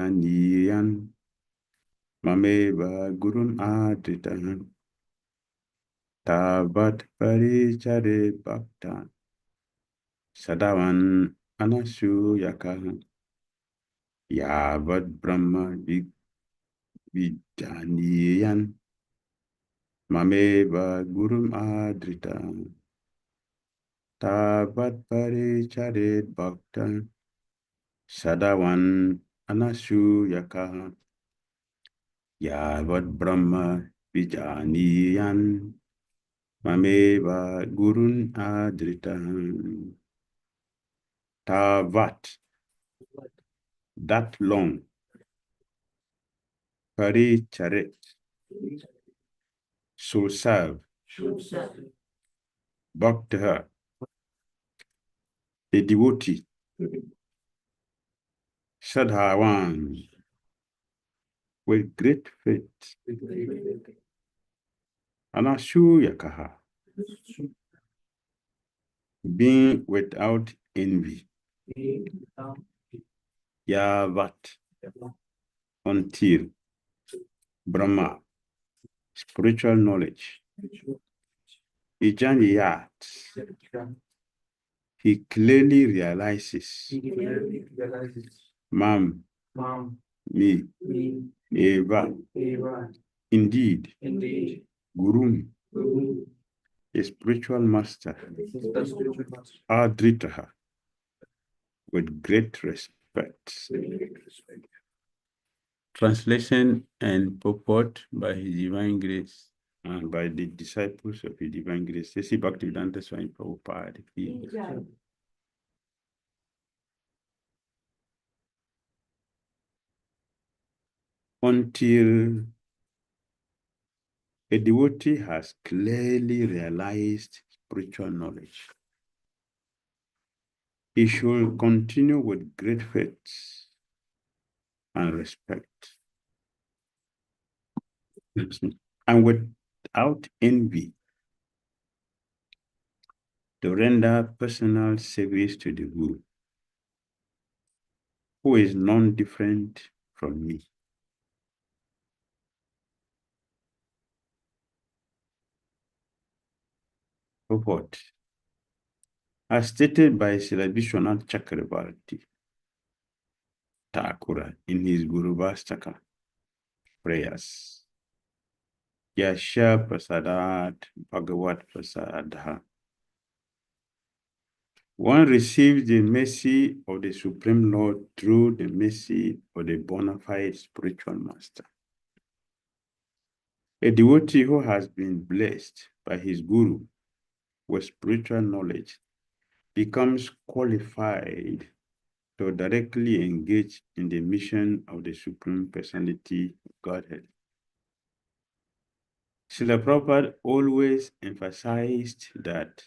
vijānīyān mameva gurum ādṛtaḥ tāvat paricared bhaktaḥ śraddhāvān anasūyakaḥ yāvad brahma vijānīyān mameva gurum ādṛtaḥ tāvat paricared bhaktaḥ śraddhāvān anasūyakaḥ yāvad brahma vijānīyān mameva gurum ādṛtaḥ. Tāvat, that long. Paricaret, so serve. Bhaktaḥ, a devotee. Śraddhāvān, with great faith. Anasūyakaḥ, being without envy. Yāvad, until. Brahma, spiritual knowledge. Vijānīyān, he clearly realizes. Mam, me, Eva, indeed, gurum, a spiritual master. Ādṛtaḥ, with great respect. Translation and purport by His Divine Grace and by the disciples of His Divine Grace. This is Bhakti Dhira Swami Prabhupāda. Until a devotee has clearly realized spiritual knowledge, he should continue with great faith and respect, and without envy, to render personal service to the Guru, who is non-different from me. Purport. As stated by Śrīla Viśvanātha Cakravartī Ṭhākura in his Gurv-aṣṭaka prayers, yasya prasādād, bhagavat-prasādaḥ. One receives the mercy of the Supreme Lord through the mercy of the bona fide spiritual master. A devotee who has been blessed by his Guru with spiritual knowledge becomes qualified to directly engage in the mission of the Supreme Personality of Godhead. Śrīla Prabhupāda always emphasized that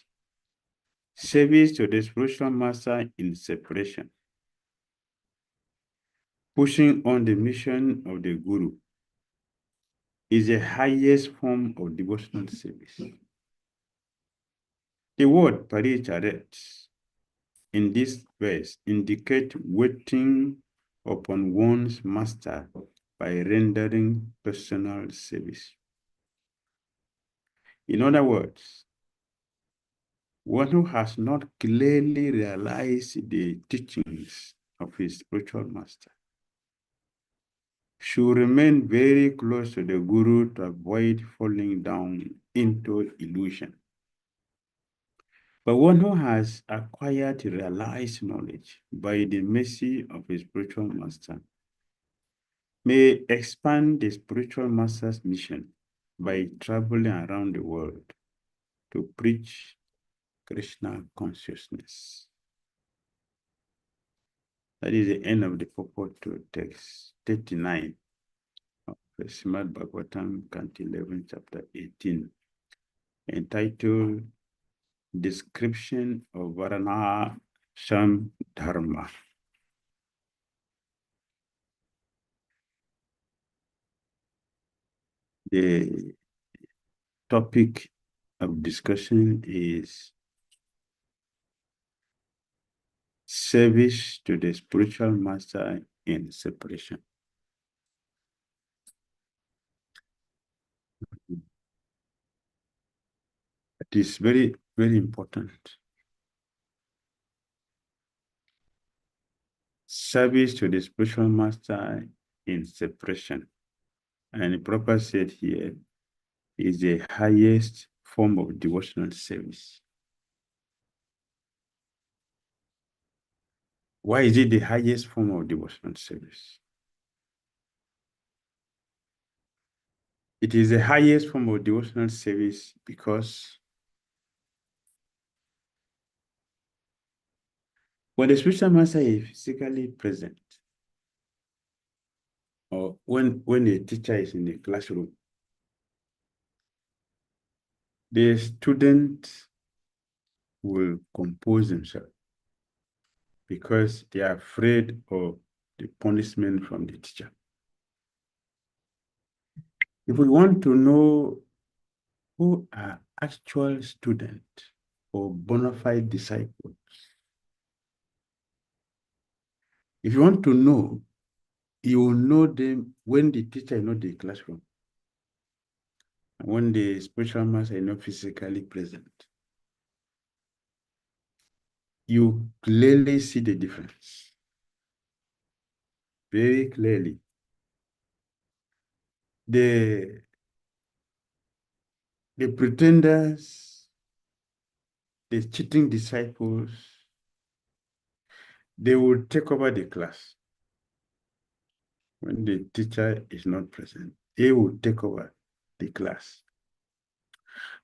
service to the spiritual master in separation, pushing on the mission of the Guru, is the highest form of devotional service. The word paricaret in this verse indicates waiting upon one's master by rendering personal service. In other words, one who has not clearly realized the teachings of his spiritual master should remain very close to the Guru to avoid falling down into illusion. But one who has acquired realized knowledge by the mercy of his spiritual master may expand the spiritual master's mission by traveling around the world to preach Kṛṣṇa consciousness. That is the end of the purport to text 39 of the Srimad Bhagavatam, Canto 11, Chapter 18, entitled Description of Varnashram Dharma. The topic of discussion is service to the spiritual master in separation. It is very, very important. Service to the spiritual master in separation. And Prabhupada said here is the highest form of devotional service. Why is it the highest form of devotional service? It is the highest form of devotional service because when the spiritual master is physically present, or when a teacher is in the classroom, the student will compose themselves because they are afraid of the punishment from the teacher. If we want to know who are actual students or bona fide disciples, if you want to know, you will know them when the teacher is not in the classroom, and when the spiritual master is not physically present. You clearly see the difference. Very clearly. The pretenders, the cheating disciples, they will take over the class. When the teacher is not present, they will take over the class.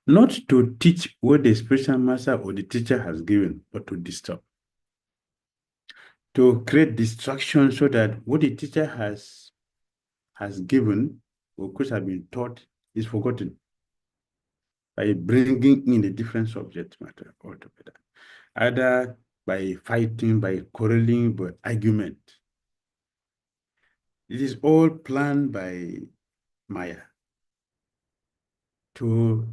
Not to teach what the spiritual master or the teacher has given, but to disturb. To create distraction so that what the teacher has given or could have been taught is forgotten, by bringing in a different subject matter altogether, either by fighting, by quarreling, by argument. It is all planned by Maya to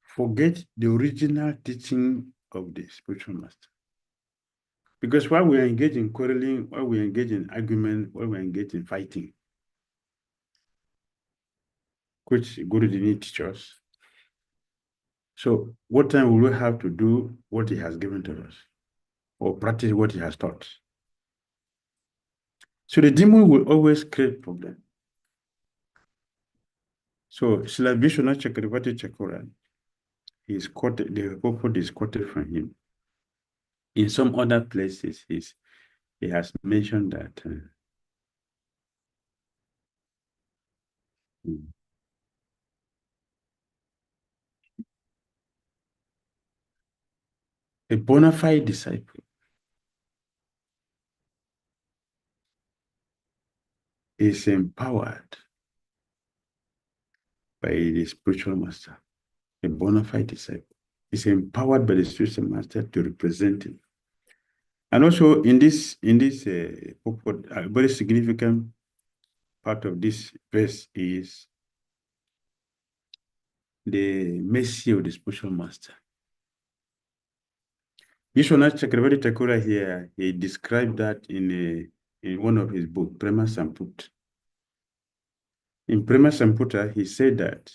forget the original teaching of the spiritual master. Because while we are engaged in quarreling, while we engage in argument, while we engage in fighting, which Guru didn't teach us. So what time will we have to do what he has given to us or practice what he has taught? So the demon will always create problem. So Śrīla Viśvanātha Cakravartī Ṭhākura is quoted, the purport is quoted from him. In some other places, he has mentioned that a bona fide disciple is empowered by the spiritual master. A bona fide disciple is empowered by the spiritual master to represent him. And also in this purport, a very significant part of this verse is the mercy of the spiritual master. Viśvanātha Cakravartī Ṭhākura here, he described that in one of his books, Prema Samputta. In Prema Samputta, he said that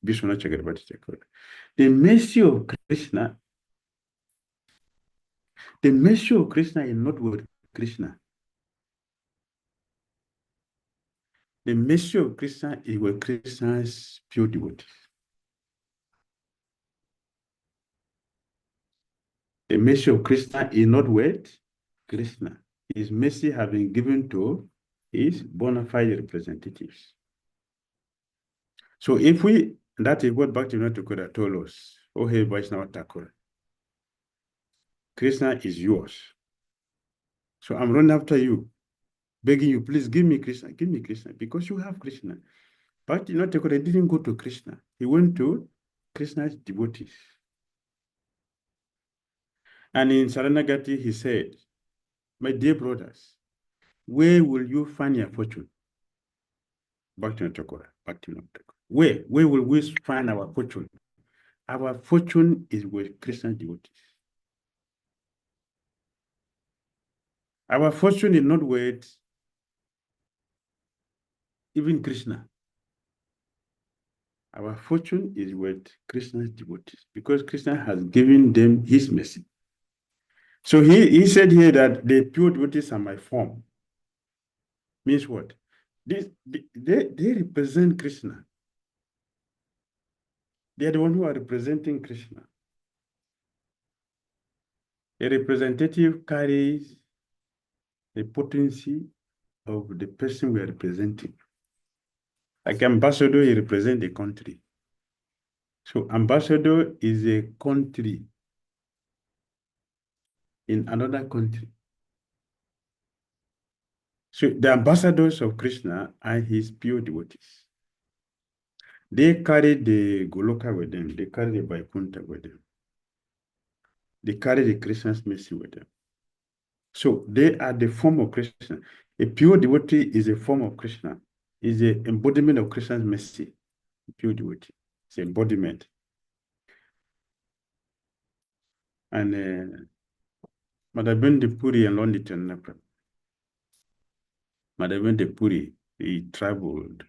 Viśvanātha Cakravartī Ṭhākura, the mercy of Kṛṣṇa is not with Kṛṣṇa. The mercy of Kṛṣṇa is with Kṛṣṇa's pure devotees. The mercy of Kṛṣṇa is not with Kṛṣṇa. His mercy has been given to his bona fide representatives. So if that is what Bhakti Dhira Damodara told us, oh hey Vaishnava Thakur, Kṛṣṇa is yours. So I'm running after you, begging you, please give me Kṛṣṇa, because you have Kṛṣṇa. Bhakti Dhira Damodara didn't go to Kṛṣṇa. He went to Kṛṣṇa's devotees. And in Saranagati, he said, my dear brothers, where will you find your fortune? Bhakti Dhira Damodara. Where will we find our fortune? Our fortune is with Kṛṣṇa devotees. Our fortune is not with even Kṛṣṇa. Our fortune is with Kṛṣṇa's devotees because Kṛṣṇa has given them his mercy. So he said here that the pure devotees are my form. Means what? They represent Kṛṣṇa. They are the ones who are representing Kṛṣṇa. A representative carries the potency of the person we are representing. Like ambassador, he represents a country. So ambassador is a country in another country. So the ambassadors of Kṛṣṇa are his pure devotees. They carry the Goloka with them. They carry the Vaikuntha with them. They carry the Kṛṣṇa's mercy with them. So they are the form of Kṛṣṇa. A pure devotee is a form of Kṛṣṇa. Is the embodiment of Kṛṣṇa's mercy. Pure devotee. It's embodiment. And Madhavendra Puri and Londityanapra. Madhavendra Puri, he traveled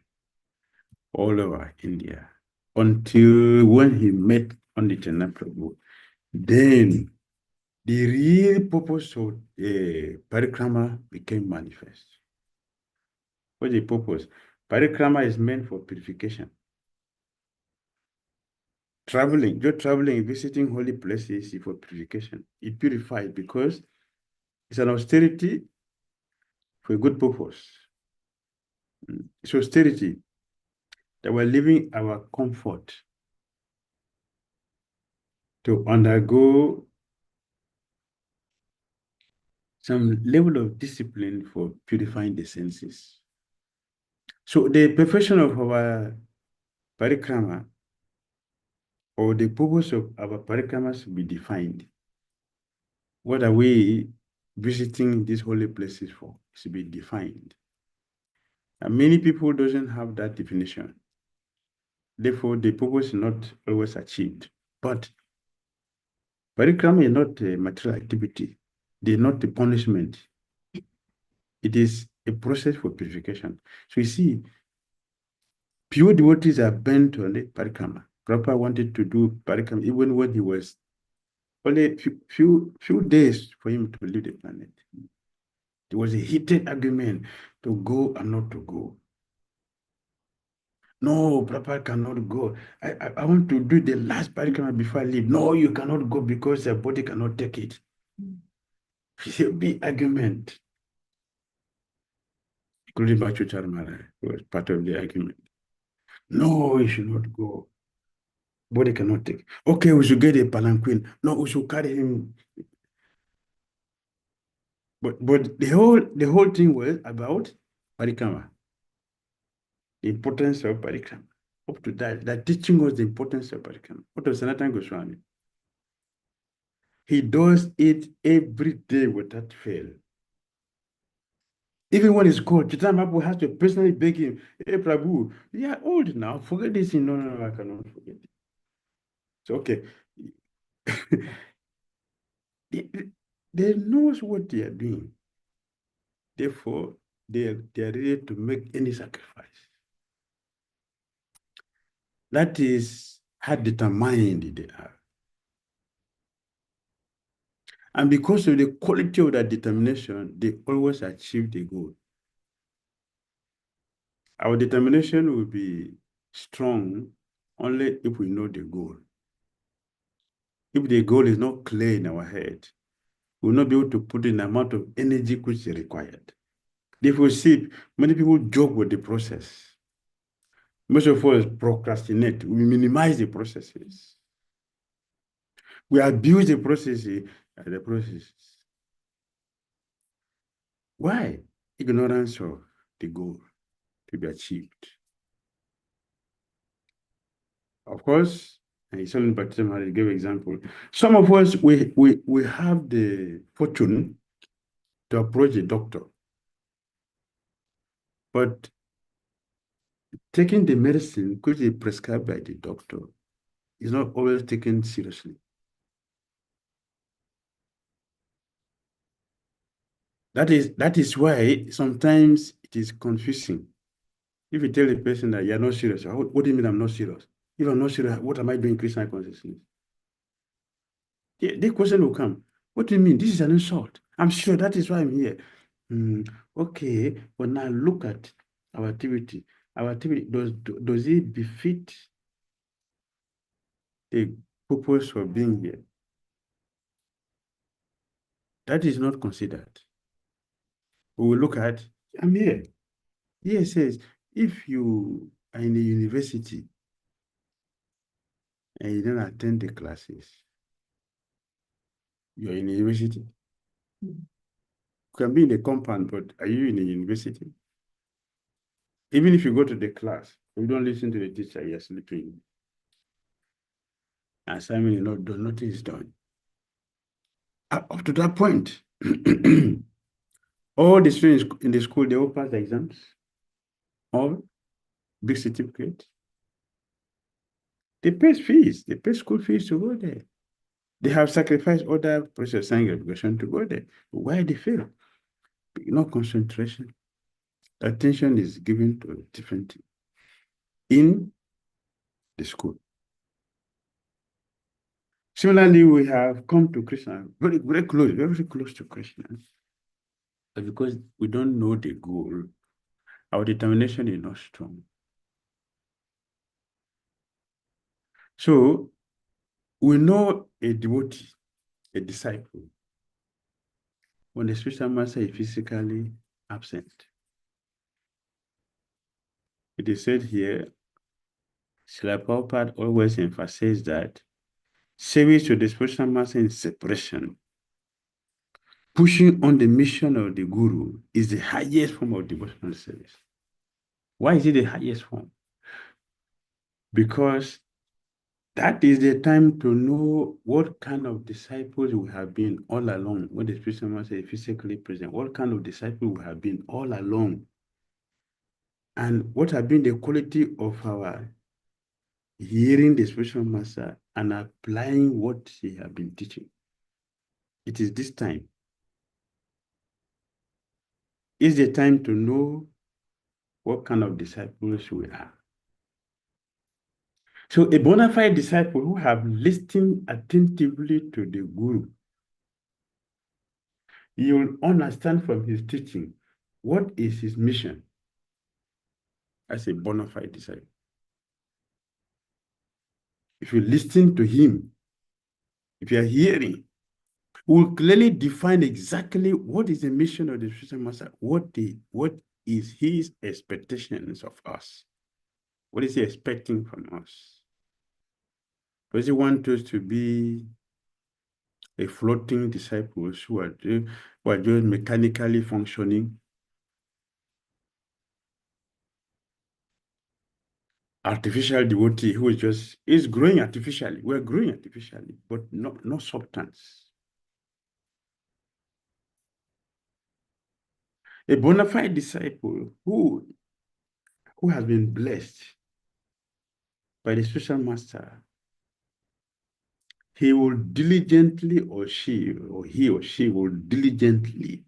all over India until when he met Londityanapra Prabhu. Then the real purpose of parikrama became manifest. What's the purpose? Parikrama is meant for purification. Traveling, just traveling, visiting holy places is for purification. It purifies because it's an austerity for a good purpose. It's austerity that we're leaving our comfort to undergo some level of discipline for purifying the senses. So the perfection of our parikrama or the purpose of our parikrama should be defined. What are we visiting these holy places for? It should be defined. And many people doesn't have that definition. Therefore, the purpose is not always achieved. But parikrama is not a material activity. It is not a punishment. It is a process for purification. So you see, pure devotees are bent on the parikrama. Prabhupada wanted to do parikrama even when he was only a few days for him to leave the planet. There was a heated argument to go and not to go. No, Prabhupada cannot go. I want to do the last parikrama before I leave. No, you cannot go because your body cannot take it. It's a big argument. Including Bhakti Maharaj was part of the argument. No, you should not go. Body cannot take. Okay, we should get a palanquin. No, we should carry him. But the whole thing was about parikrama. The importance of parikrama. Up to that teaching was the importance of parikrama. What was Sanatana Goswami? He does it every day without fail. Even when it's called, Chaitanya Mahaprabhu has to personally beg him, hey Prabhu, you are old now, forget this thing. No, I cannot forget it. So okay. they knows what they are doing. Therefore, they are ready to make any sacrifice. That is how determined they are. And because of the quality of that determination, they always achieve the goal. Our determination will be strong only if we know the goal. If the goal is not clear in our head, we will not be able to put in the amount of energy which is required. Therefore, see, many people joke with the process. Most of us procrastinate. We minimize the processes. We abuse the processes. Why? Ignorance of the goal to be achieved. Of course, and it's only Bhakti Maharaj gave example. Some of us, we have the fortune to approach a doctor. But taking the medicine which is prescribed by the doctor is not always taken seriously. That is why sometimes it is confusing. If you tell a person that you're not serious, what do you mean I'm not serious? If I'm not serious, what am I doing in Kṛṣṇa consciousness? The question will come. What do you mean? This is an insult. I'm sure that is why I'm here. Okay, but now look at our activity. Our activity, does it befit the purpose of being here? That is not considered. We will look at, I'm here. Here it says, if you are in a university and you don't attend the classes, you're in a university. You can be in a compound, but are you in a university? Even if you go to the class, you don't listen to the teacher, you're sleeping. Assignment is not done, nothing is done. Up to that point, all the students in the school, they all pass the exams, all big certificate. They pay fees, they pay school fees to go there. They have sacrificed other processing education to go there. Why they fail? No concentration. Attention is given to a different thing in the school. Similarly, we have come to Kṛṣṇa, very, very close to Kṛṣṇa. But because we don't know the goal, our determination is not strong. So we know a devotee, a disciple, when the spiritual master is physically absent. It is said here, Śrīla Prabhupāda always emphasizes that service to the spiritual master in separation, pushing on the mission of the guru, is the highest form of devotional service. Why is it the highest form? Because that is the time to know what kind of disciples we have been all along. When the spiritual master is physically present, what kind of disciples we have been all along, and what have been the quality of our hearing the spiritual master and applying what he has been teaching. It is this time. It's the time to know what kind of disciples we are. So a bona fide disciple who have listened attentively to the guru, you will understand from his teaching what is his mission as a bona fide disciple. If you listen to him, if you are hearing, will clearly define exactly what is the mission of the spiritual master, what is his expectations of us. What is he expecting from us? Does he want us to be a floating disciples who are just mechanically functioning? Artificial devotee who is growing artificially. We're growing artificially, but no substance. A bona fide disciple who has been blessed by the spiritual master, he will diligently, he or she will diligently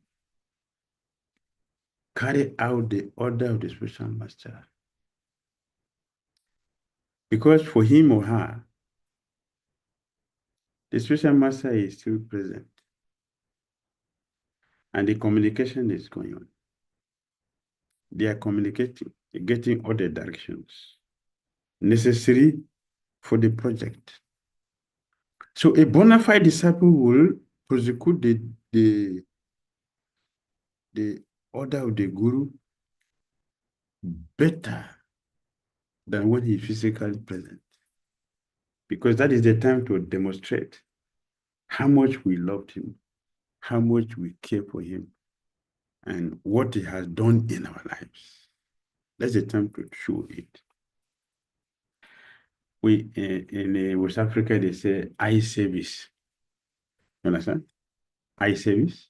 carry out the order of the spiritual master. Because for him or her, the spiritual master is still present and the communication is going on. They are communicating, getting all the directions necessary for the project. So a bona fide disciple will prosecute the order of the guru better than when he is physically present. Because that is the time to demonstrate how much we loved him, how much we care for him, and what he has done in our lives. That's the time to show it. We in West Africa, they say eye service. You understand? Eye service.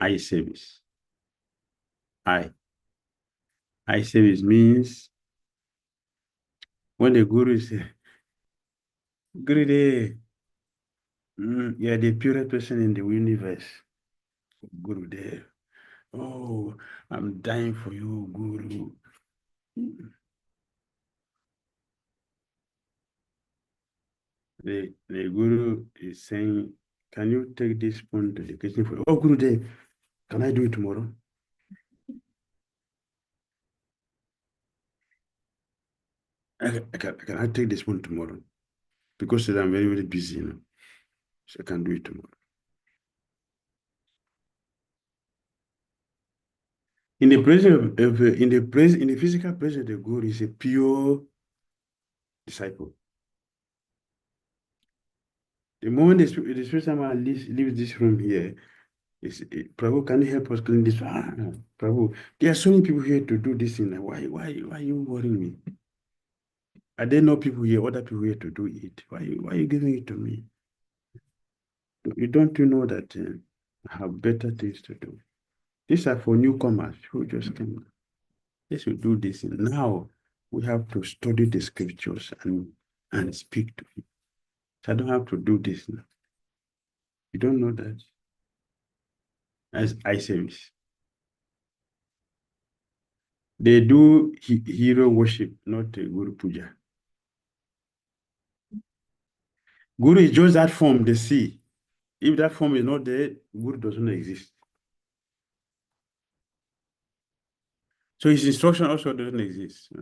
Eye service. Eye. Eye service means when the guru say, Guru, you are the purest person in the universe. Gurudev. Oh, I'm dying for you, Guru. The Guru is saying, can you take this spoon to the kitchen for? Oh, Gurudev, can I do it tomorrow? Can I take this one tomorrow? Because today I'm very, very busy, so I can do it tomorrow. In the presence in the physical presence, the Guru is a pure disciple. The moment the spiritual man leaves this room here, Prabhu, can you help us clean this? Prabhu, there are so many people here to do this thing. Why are you worrying me? Are there no people here, other people here to do it? Why are you giving it to me? You don't know that I have better things to do. These are for newcomers who just came. They should do this. Now we have to study the scriptures and speak to it. So I don't have to do this now. You don't know that. As I service. They do hero worship, not Guru Puja. Guru is just that form they see. If that form is not there, Guru doesn't exist. So his instruction also doesn't exist.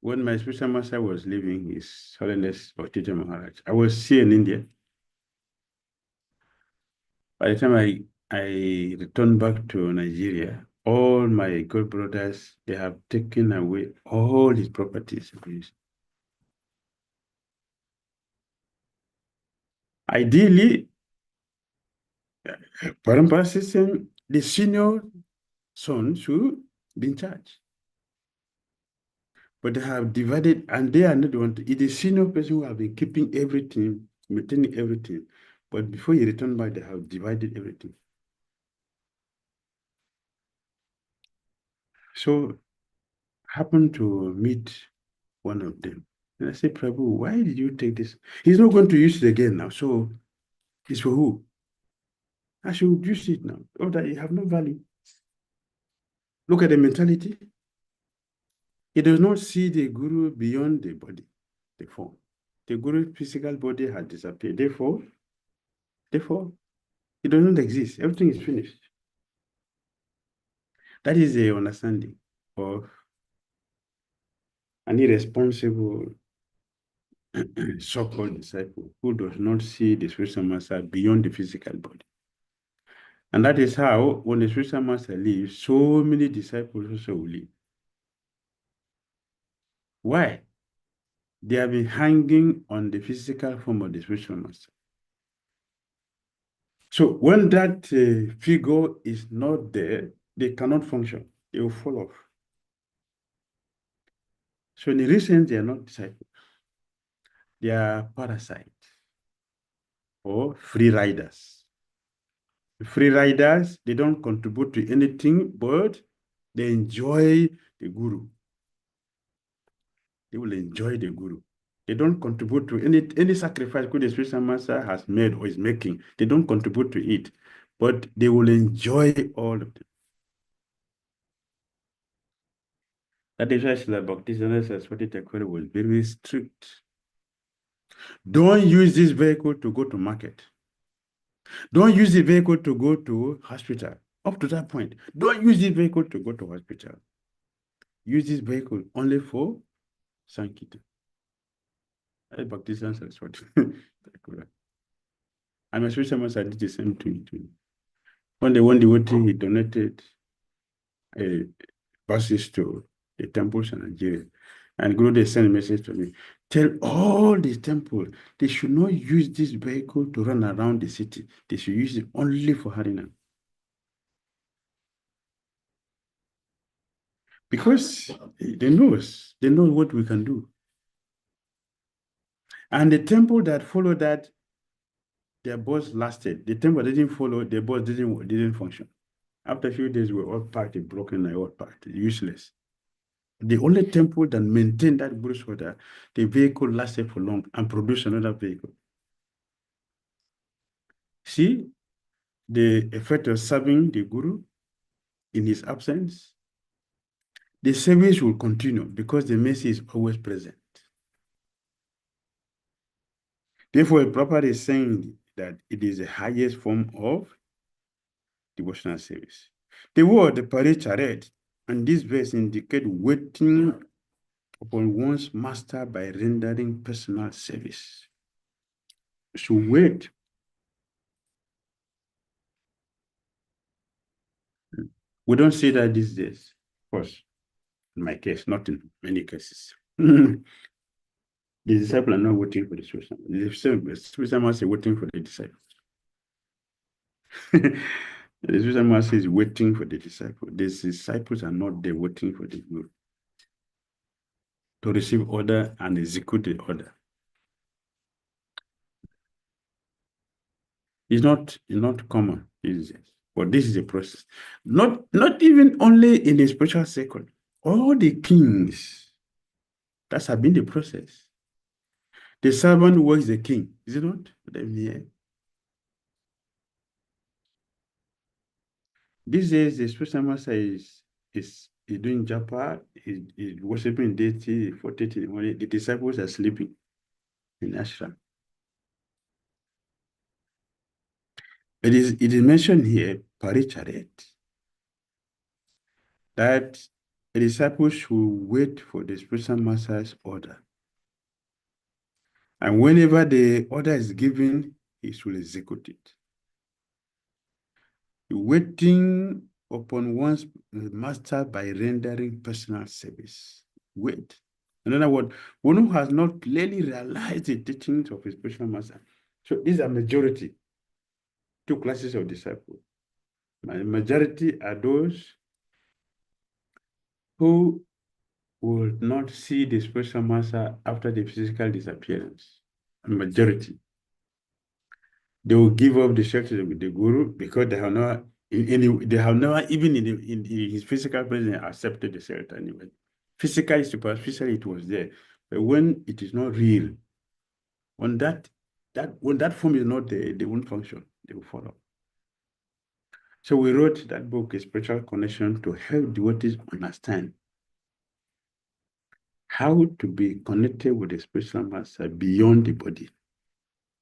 When my spiritual master was leaving his Holiness Bhakti Dhira Maharaj, I was here in India. By the time I returned back to Nigeria, all my good brothers, they have taken away all his properties. Ideally, Parampara system, the senior son should be in charge. But they have divided, and they are not the one. It's the senior person who have been keeping everything, maintaining everything. But before he returned back, they have divided everything. So I happened to meet one of them. And I said, Prabhu, why did you take this? He's not going to use it again now. So it's for who? I should use it now. Oh, that you have no value. Look at the mentality. He does not see the Guru beyond the body, the form. The Guru's physical body has disappeared. Therefore, it does not exist. Everything is finished. That is the understanding of an irresponsible so-called disciple who does not see the spiritual master beyond the physical body. And that is how, when the spiritual master leaves, so many disciples also will leave. Why? They have been hanging on the physical form of the spiritual master. So when that figure is not there, they cannot function. They will fall off. So in the reason they are not disciples, they are parasites or free riders. Free riders, they don't contribute to anything, but they enjoy the Guru. They will enjoy the Guru. They don't contribute to any sacrifice that the spiritual master has made or is making. They don't contribute to it, but they will enjoy all of it. That is why Śrīla Viśvanātha Cakravartī Ṭhākura was very strict. Don't use this vehicle to go to market. Don't use the vehicle to go to hospital. Up to that point, don't use this vehicle to go to hospital. Use this vehicle only for Sankirtan. Bhakti Dhira Damodara. And my spiritual master did the same thing to me. When they won the devotee, he donated buses to the temples in Nigeria. And Guru sent a message to me. Tell all the temples they should not use this vehicle to run around the city. They should use it only for Harinam. Because they know what we can do. And the temple that followed that, their bus lasted. The temple that didn't follow, the bus didn't function. After a few days, we were all parked, broken and all parked, useless. The only temple that maintained that Guru order, the vehicle lasted for long and produced another vehicle. See the effect of serving the Guru in his absence. The service will continue because the mercy is always present. Therefore, Prabhupada is saying that it is the highest form of devotional service. The word paricaret and this verse indicate waiting upon one's master by rendering personal service. So wait. We don't see that these days, of course, in my case, not in many cases. The disciples are not waiting for the spiritual. The spiritual master is waiting for the disciples. The spiritual master is waiting for the disciples. The disciples are not there waiting for the Guru to receive order and execute the order. It's not common, is it? But this is a process. Not even only in the spiritual circle. All the kings, that have been the process. The servant works the king, is it not? These days, the spiritual master is doing japa, is worshiping deity for 30 in the morning. The disciples are sleeping in ashram. It is mentioned here, paricaret, that the disciples should wait for the spiritual master's order. And whenever the order is given, he should execute it. Waiting upon one's master by rendering personal service. Wait. In other words, one who has not clearly realized the teachings of his spiritual master. So these are majority, two classes of disciples. The majority are those who will not see the spiritual master after the physical disappearance. A majority. They will give up the shelter with the Guru because they have not, even in his physical presence accepted the shelter anyway. Physically, superficially, it was there. But when it is not real, when that form is not there, they won't function. They will follow. So we wrote that book, A Spiritual Connection, to help devotees understand how to be connected with the spiritual master beyond the body.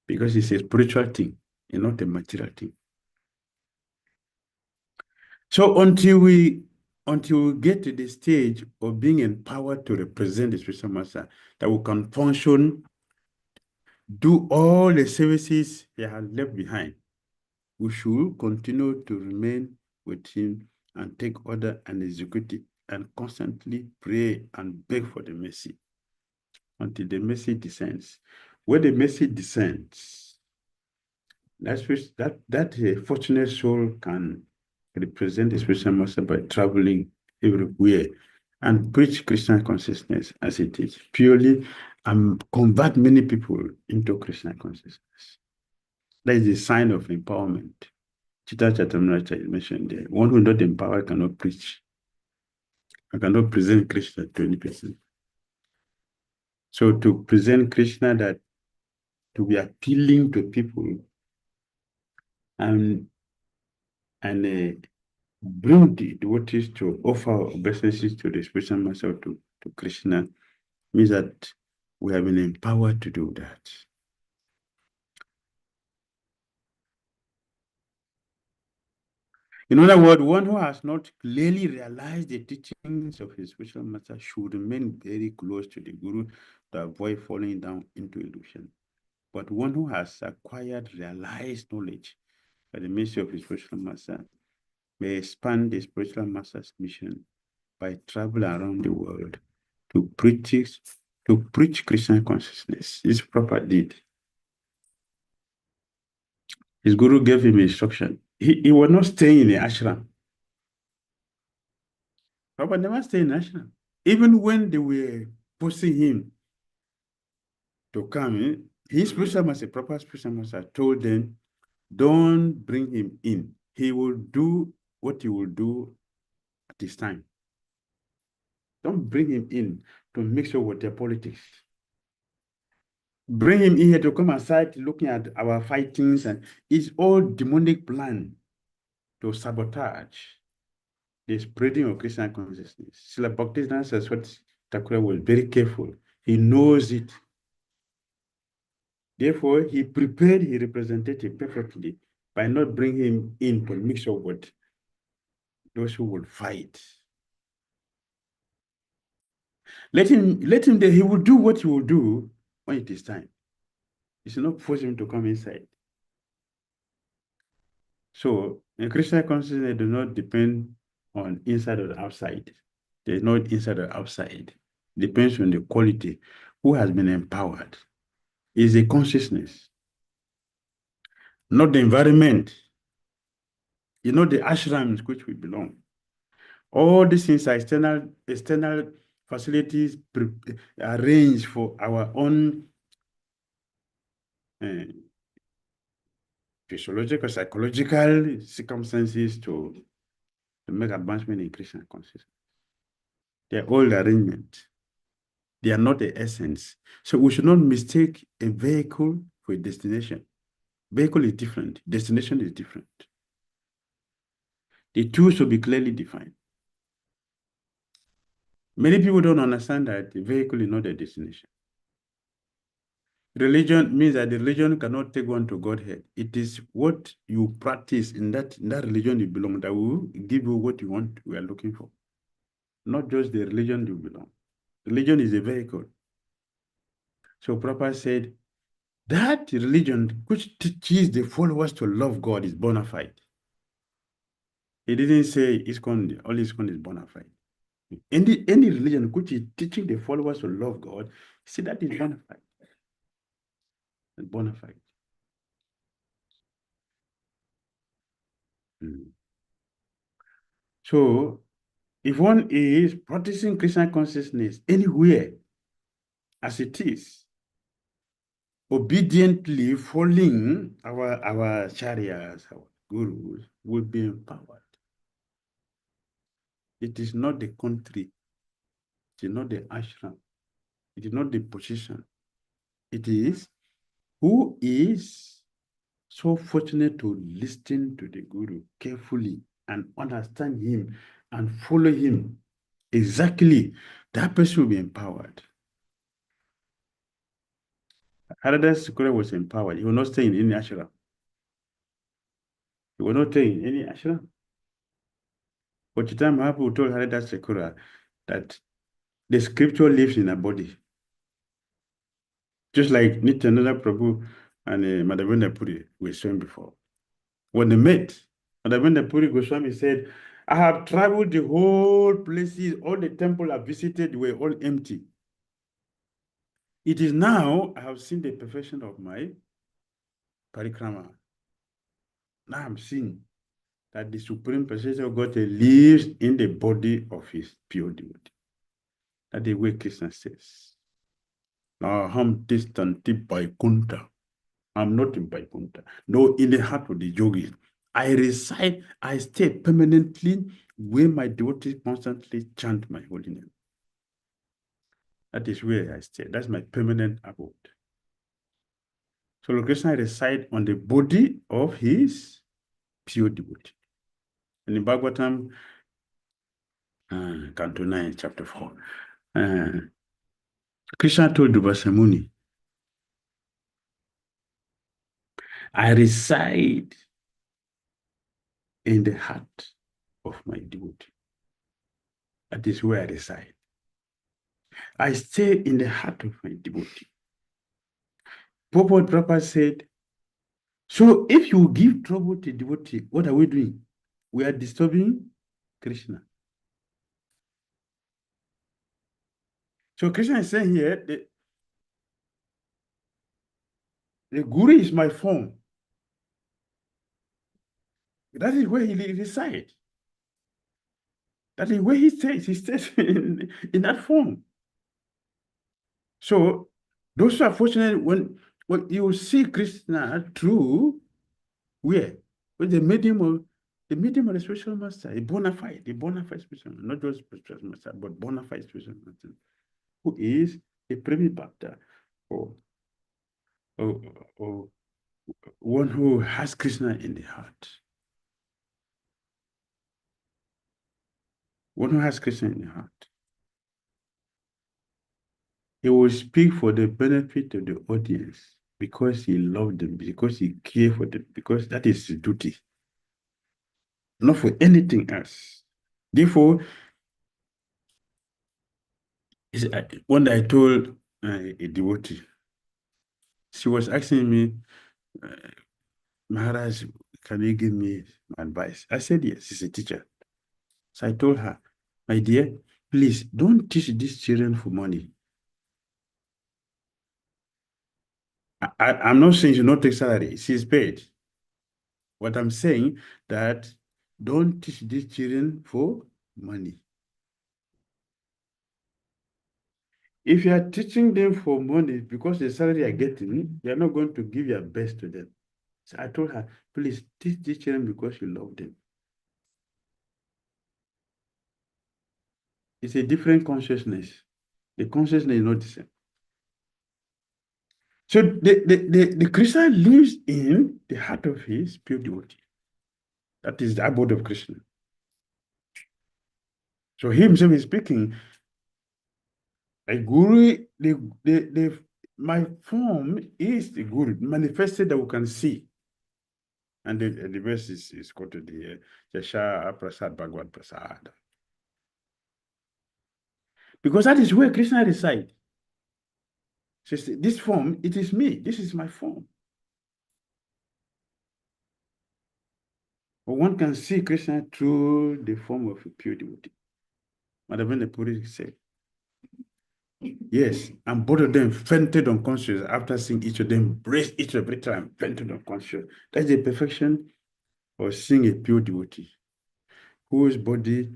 Because it's a spiritual thing and not a material thing. So until we get to the stage of being empowered to represent the spiritual master, that we can function, do all the services he has left behind, we should continue to remain with him and take order and execute it and constantly pray and beg for the mercy until the mercy descends. When the mercy descends, that fortunate soul can represent the spiritual master by traveling everywhere and preach Kṛṣṇa consciousness as it is, purely, and convert many people into Kṛṣṇa consciousness. That is a sign of empowerment. Chitta Chaitanya is mentioned there. One who is not empowered cannot preach. I cannot present Kṛṣṇa to any person. So to present Kṛṣṇa, that to be appealing to people and bring the devotees to offer obeisances to the spiritual master, to Kṛṣṇa, means that we have been empowered to do that. In other words, one who has not clearly realized the teachings of his spiritual master should remain very close to the Guru to avoid falling down into illusion. But one who has acquired realized knowledge by the mercy of his spiritual master may expand the spiritual master's mission by traveling around the world to preach Kṛṣṇa consciousness. This Prabhupada did. His Guru gave him instruction. He was not staying in the ashram. Prabhupada never stayed in the ashram. Even when they were forcing him to come in, his spiritual master, proper spiritual master, told them, don't bring him in. He will do what he will do at his time. Don't bring him in to mix up with their politics. bring him in here to come aside looking at our fightings, and it's all demonic plan to sabotage the spreading of Krishna consciousness. Śrīla Bhakti Dhira Damodara Ṭhākura was very careful. He knows it. Therefore, he prepared his representative perfectly by not bringing him in to mix up with those who will fight. Let him there. He will do what he will do when it is time. You should not force him to come inside. So, in Krishna consciousness does not depend on inside or outside. There's no inside or outside. It depends on the quality. Who has been empowered? Is a consciousness, not the environment. You know, the ashrams which we belong. All these things are external facilities arranged for our own physiological, psychological circumstances to make advancement in Krishna consciousness. They are all arrangements. They are not the essence. So we should not mistake a vehicle for a destination. Vehicle is different. Destination is different. The two should be clearly defined. Many people don't understand that the vehicle is not the destination. Religion means that the religion cannot take one to Godhead. It is what you practice in that religion you belong that will give you what you want, we are looking for. Not just the religion you belong. Religion is a vehicle. So Prabhupada said, that religion which teaches the followers to love God is bona fide. He didn't say ISKCON, all ISKCON is bona fide. Any religion which is teaching the followers to love God, see, that is bona fide. It's bona fide. So, if one is practicing Krishna consciousness anywhere, as it is, obediently following our acharyas, our gurus, will be empowered. It is not the country, it is not the ashram, it is not the position. It is who is so fortunate to listen to the guru carefully and understand him and follow him exactly. That person will be empowered. Haridas Thakura was empowered. He will not stay in any ashram. He will not stay in any ashram. But Chaitanya Mahaprabhu told Haridas Thakura that the scripture lives in a body. Just like Nityananda Prabhu and Madhavendra Puri were shown before. When they met, Madhavendra Puri Goswami said, I have traveled the whole places, all the temples I visited were all empty. It is now I have seen the perfection of my parikrama. Now I'm seeing that the Supreme Personality of Godhead lives in the body of his pure devotee. That's the way Kṛṣṇa says. Aham tistanti Vaikuntha. I'm not in Vaikuntha. No, in the heart of the yogis. I reside, I stay permanently where my devotees constantly chant my holy name. That is where I stay. That's my permanent abode. So Lord Kṛṣṇa resides on the body of his pure devotee. And in Bhagavatam, Canto 9, chapter 4, Kṛṣṇa told Durvasa Muni, I reside in the heart of my devotee. That is where I reside. I stay in the heart of my devotee. Purport Prabhupada said, so if you give trouble to devotee, what are we doing? We are disturbing Kṛṣṇa. So Kṛṣṇa is saying here, the guru is my form. That is where he resides. That is where he stays. He stays in that form. So those who are fortunate when you see Kṛṣṇa through where? With the medium of the spiritual master, a bona fide spiritual master, not just spiritual master, but bona fide spiritual master, who is a Premi Bhakta. Oh. or one who has Kṛṣṇa in the heart. One who has Kṛṣṇa in the heart. He will speak for the benefit of the audience because he loved them, because he cared for them, because that is his duty, not for anything else. Therefore, one day I told a devotee, she was asking me, Maharaj, can you give me advice? I said, yes, she's a teacher. So I told her, my dear, please don't teach these children for money. I'm not saying she not take salary. She's paid. What I'm saying that don't teach these children for money. If you are teaching them for money because the salary are getting, you're not going to give your best to them. So I told her, please teach these children because you love them. It's a different consciousness. The consciousness is not the same. So the Kṛṣṇa lives in the heart of his pure devotee. That is the abode of Kṛṣṇa. So he himself is speaking, a guru, my form is the guru, manifested that we can see. And the verse is quoted here, yasya, prasādād, bhagavat-prasādaḥ. Because that is where Kṛṣṇa resides. So this form, it is me. This is my form. But one can see Kṛṣṇa through the form of a pure devotee. Madhavendra Puri said, yes, and both of them fainted unconscious after seeing each of them brace each every time, fainted unconscious. That's the perfection of seeing a pure devotee, whose body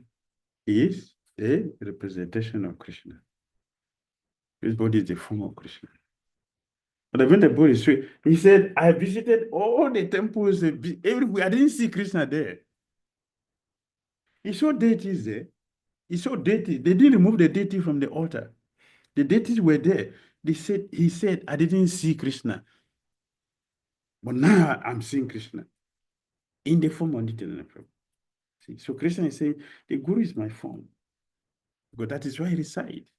is a representation of Kṛṣṇa. His body is the form of Kṛṣṇa. But when the body is straight, he said, I visited all the temples everywhere. I didn't see Kṛṣṇa there. He saw deities there. He saw deities. They didn't remove the deity from the altar. The deities were there. He said, I didn't see Kṛṣṇa. But now I'm seeing Kṛṣṇa in the form of Nityananda Prabhu. See, so Kṛṣṇa is saying, the Guru is my form. Because that is where he resides.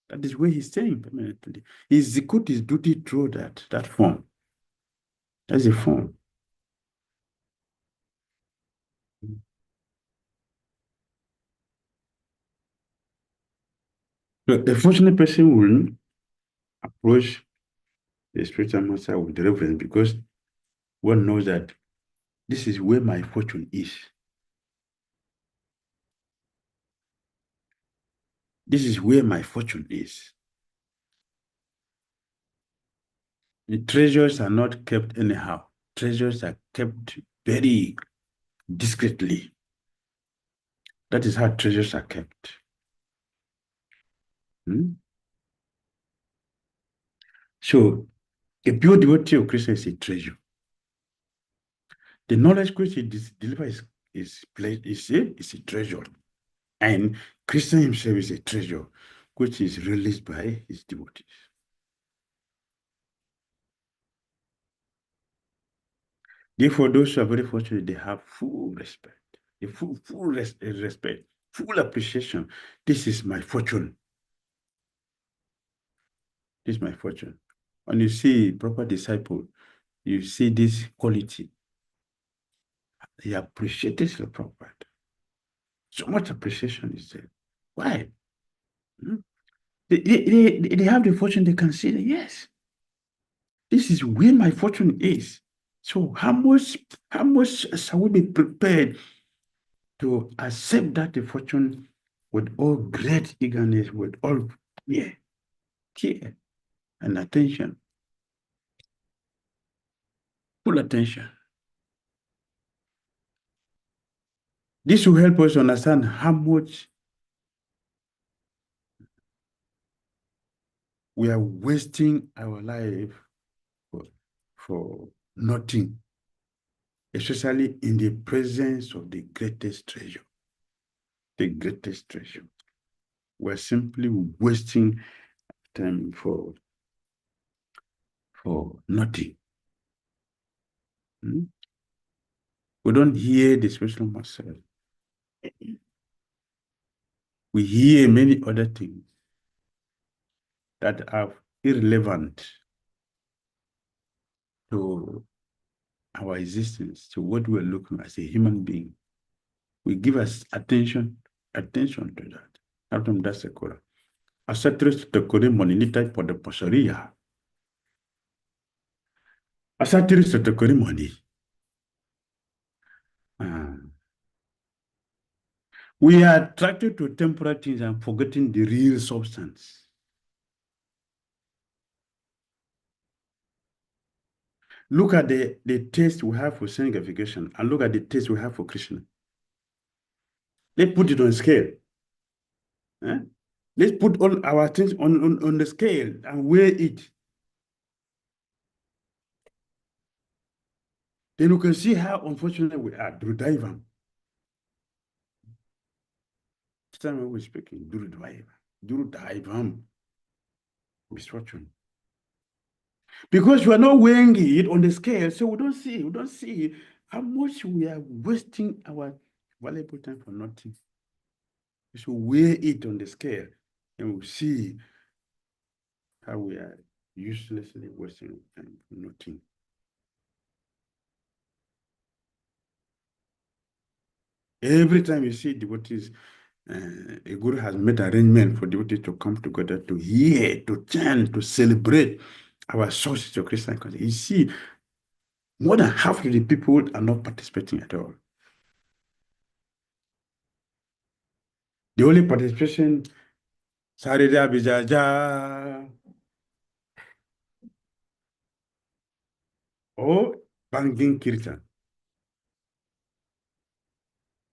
That is where he's staying permanently. He executes his duty through that form. That's a form. Look, the fortunate person will approach the spiritual master with reverence because one knows that this is where my fortune is. This is where my fortune is. The treasures are not kept anyhow. Treasures are kept very discreetly. That is how treasures are kept. So, a pure devotee of Kṛṣṇa is a treasure. The knowledge which he delivers is a treasure. And Kṛṣṇa himself is a treasure, which is released by his devotees. Therefore, those who are very fortunate, they have full respect, full respect, full appreciation. This is my fortune. This is my fortune. When you see proper disciple, you see this quality. They appreciate Śrīla Prabhupāda. So much appreciation is there. Why? They have the fortune, they can see that, yes, this is where my fortune is. So how much shall we be prepared to accept that the fortune with all great eagerness, with all care and attention, full attention. This will help us understand how much we are wasting our life for nothing, especially in the presence of the greatest treasure. The greatest treasure. We're simply wasting time for for nothing. We don't hear the spiritual master. We hear many other things that are irrelevant to our existence, to what we're looking at as a human being. We give us attention to that. After that's the Quran. Asatris the Quran monilita for the Pasaria. Asatris the Quran money. We are attracted to temporal things and forgetting the real substance. Look at the taste we have for sanctification and look at the taste we have for Kṛṣṇa. Let's put it on scale. Let's put all our things on the scale and weigh it. Then you can see how unfortunate we are. ādṛtaḥ. This time we're speaking. ādṛtaḥ. Misfortune. Because we are not weighing it on the scale, so we don't see how much we are wasting our valuable time for nothing. We should weigh it on the scale and we'll see how we are uselessly wasting time for nothing. Every time you see devotees, a guru has made arrangement for devotees to come together to hear, to chant, to celebrate our sources of Kṛṣṇa consciousness. You see, more than half of the people are not participating at all. The only participation, Sarida Bijaja, or banging kirtan.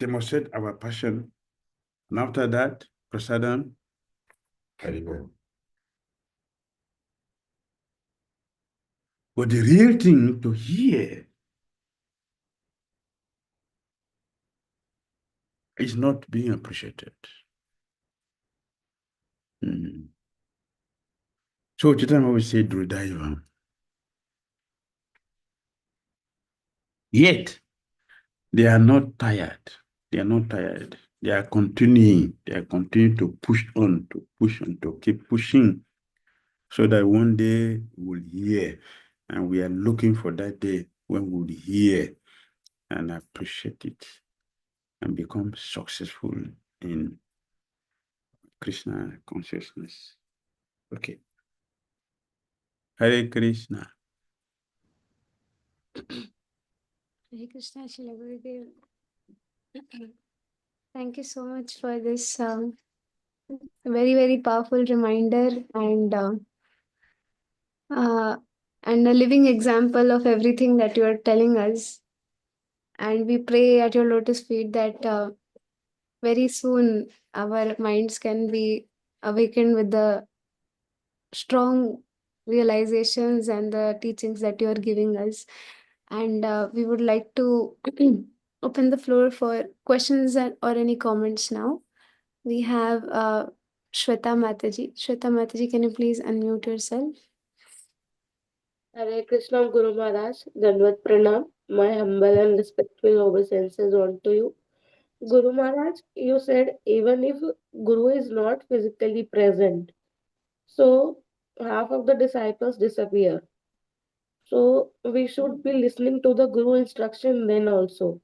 Demonstrate our passion. And after that, prasādād, paricared. But the real thing to hear is not being appreciated. So Chaitanya always say ādṛtaḥ. Yet they are not tired. They are not tired. They are continuing. They are continuing to push on, to keep pushing, so that one day we'll hear, and we are looking for that day when we'll hear and appreciate it and become successful in Kṛṣṇa consciousness. Okay. Hare Kṛṣṇa. Hare Kṛṣṇa, Śrīla Gurudev. Thank you so much for this very, very powerful reminder and a living example of everything that you are telling us. And we pray at your lotus feet that very soon our minds can be awakened with the strong realizations and the teachings that you are giving us. And we would like to open the floor for questions or any comments now. We have Shweta Mataji. Shweta Mataji, can you please unmute yourself? Hare Krishna Guru Maharaj, Dandavat Pranam. My humble and respectful obeisances unto you. Guru Maharaj, you said even if Guru is not physically present, so half of the disciples disappear. So we should be listening to the Guru instruction then also.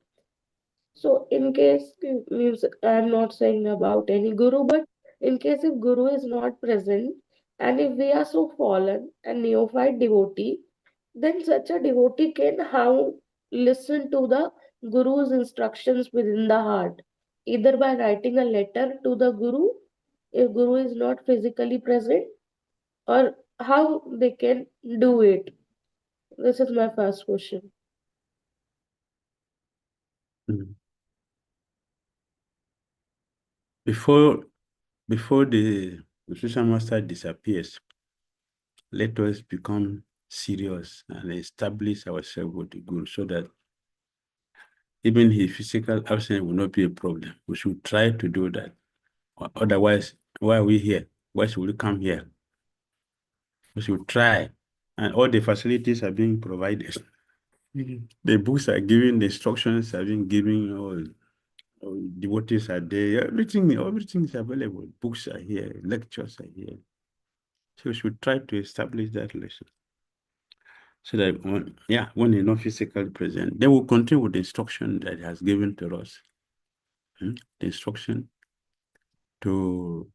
So in case, means I'm not saying about any Guru, but in case if Guru is not present, and if we are so fallen and neophyte devotee, then such a devotee can how listen to the Guru's instructions within the heart, either by writing a letter to the Guru, if Guru is not physically present, or how they can do it. This is my first question. Before the spiritual master disappears, let us become serious and establish ourselves with the Guru so that even his physical absence will not be a problem. We should try to do that. Otherwise, why are we here? Why should we come here? We should try and all the facilities are being provided. The books are given, the instructions are being given, all devotees are there, everything is available. Books are here, lectures are here. So we should try to establish that relation. So that when you're not physically present, they will continue with the instruction that he has given to us. The instruction to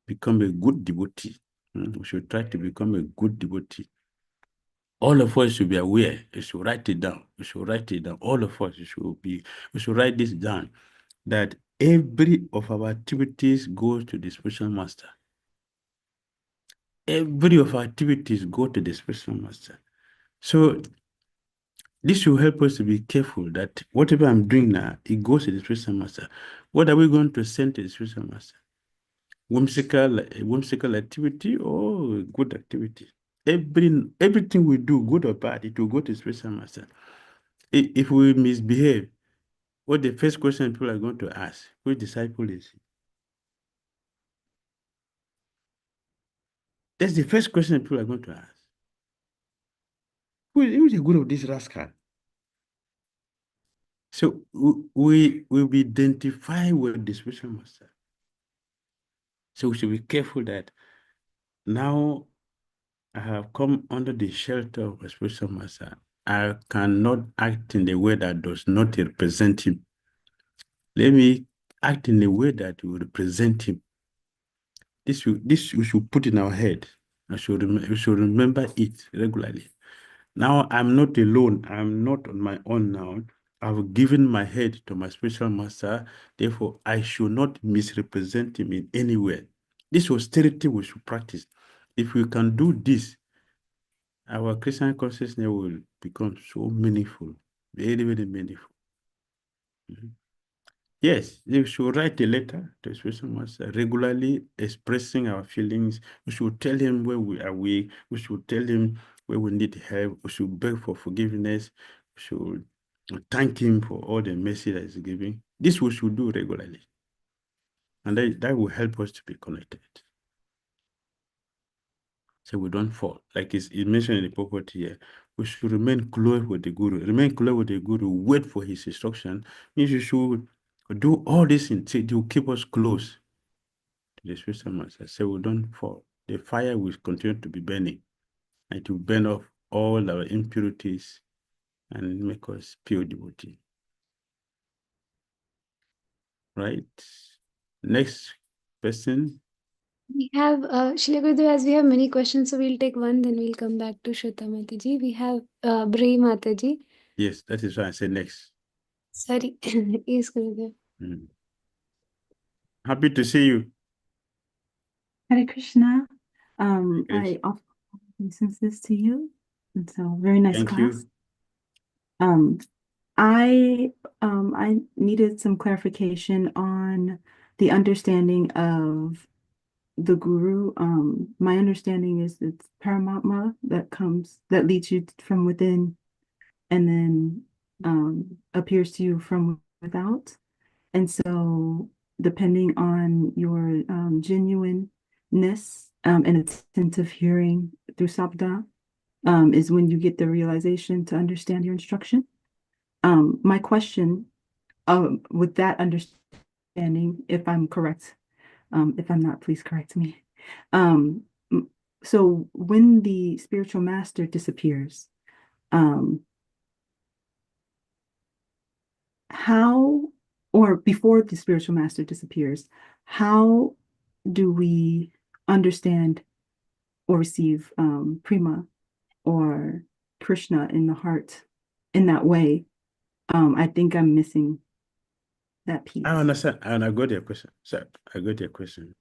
become a good devotee. We should try to become a good devotee. All of us should be aware. We should write it down. We should write it down. All of us we should write this down, that every of our activities goes to the spiritual master. Every of our activities go to the spiritual master. So this will help us to be careful that whatever I'm doing now, it goes to the spiritual master. What are we going to send to the spiritual master? Whimsical activity or good activity? Everything we do, good or bad, it will go to the spiritual master. If we misbehave, what the first question people are going to ask, which disciple is he? That's the first question people are going to ask. Who is the guru of this rascal? So we will identify with the spiritual master. So we should be careful that now I have come under the shelter of a spiritual master. I cannot act in a way that does not represent him. Let me act in a way that will represent him. This we should put in our head. We should remember it regularly. Now I'm not alone. I'm not on my own now. I've given my head to my spiritual master. Therefore, I should not misrepresent him in any way. This austerity we should practice. If we can do this, our Christian consciousness will become so meaningful, very, very meaningful. Yes, we should write a letter to spiritual master regularly, expressing our feelings. We should tell him where we are weak. We should tell him where we need help. We should beg for forgiveness. We should thank him for all the mercy that he's giving. This we should do regularly. And that will help us to be connected. So we don't fall. Like it's mentioned in the purport here, we should remain close with the guru. Remain close with the guru, wait for his instruction. Means you should do all this to keep us close to the spiritual master, so we don't fall. The fire will continue to be burning, and to burn off all our impurities and make us pure devotee. Right? Next person. We have, Śrīla Gurudev, as we have many questions, so we'll take one, then we'll come back to Shruta Mataji. We have Bray Mataji. Yes, that is why I said next. Sorry. Yes, Gurudev. Happy to see you. Hare Krishna. Hare Krishna. I offer obeisances to you. And so very nice Thank class. you. I needed some clarification on the understanding of the guru. My understanding is it's Paramatma that leads you from within and then appears to you from without. And so depending on your genuineness and attentive hearing through sabda is when you get the realization to understand your instruction. My question with that understanding, if I'm correct, if I'm not, please correct me. So when the spiritual master disappears, how, or before the spiritual master disappears, how do we understand or receive Prema or Kṛṣṇa in the heart in that way? I think I'm missing that piece. I understand. And I got your question. So I got your question.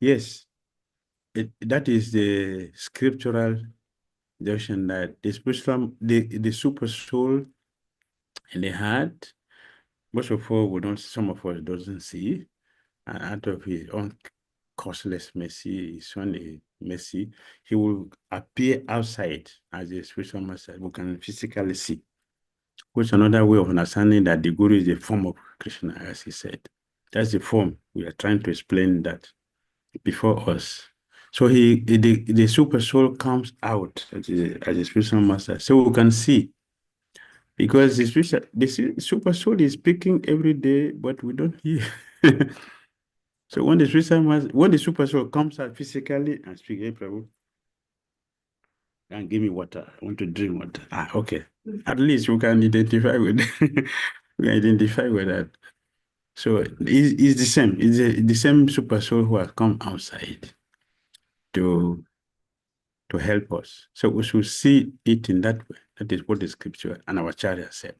Yes, that is the scriptural notion that the spiritual, the super soul in the heart, most of all, some of us doesn't see, and out of his own causeless mercy, his own mercy, he will appear outside as a spiritual master. We can physically see. Which is another way of understanding that the guru is the form of Kṛṣṇa, as he said. That's the form. We are trying to explain that before us. So the super soul comes out as a spiritual master, so we can see. Because the super soul is speaking every day, but we don't hear. So when the super soul comes out physically and speak, hey Prabhu, and give me water. I want to drink water. Okay. At least we can identify with we identify with that. So it's the same. It's the same super soul who has come outside to help us. So we should see it in that way. That is what the scripture and our Acharya said.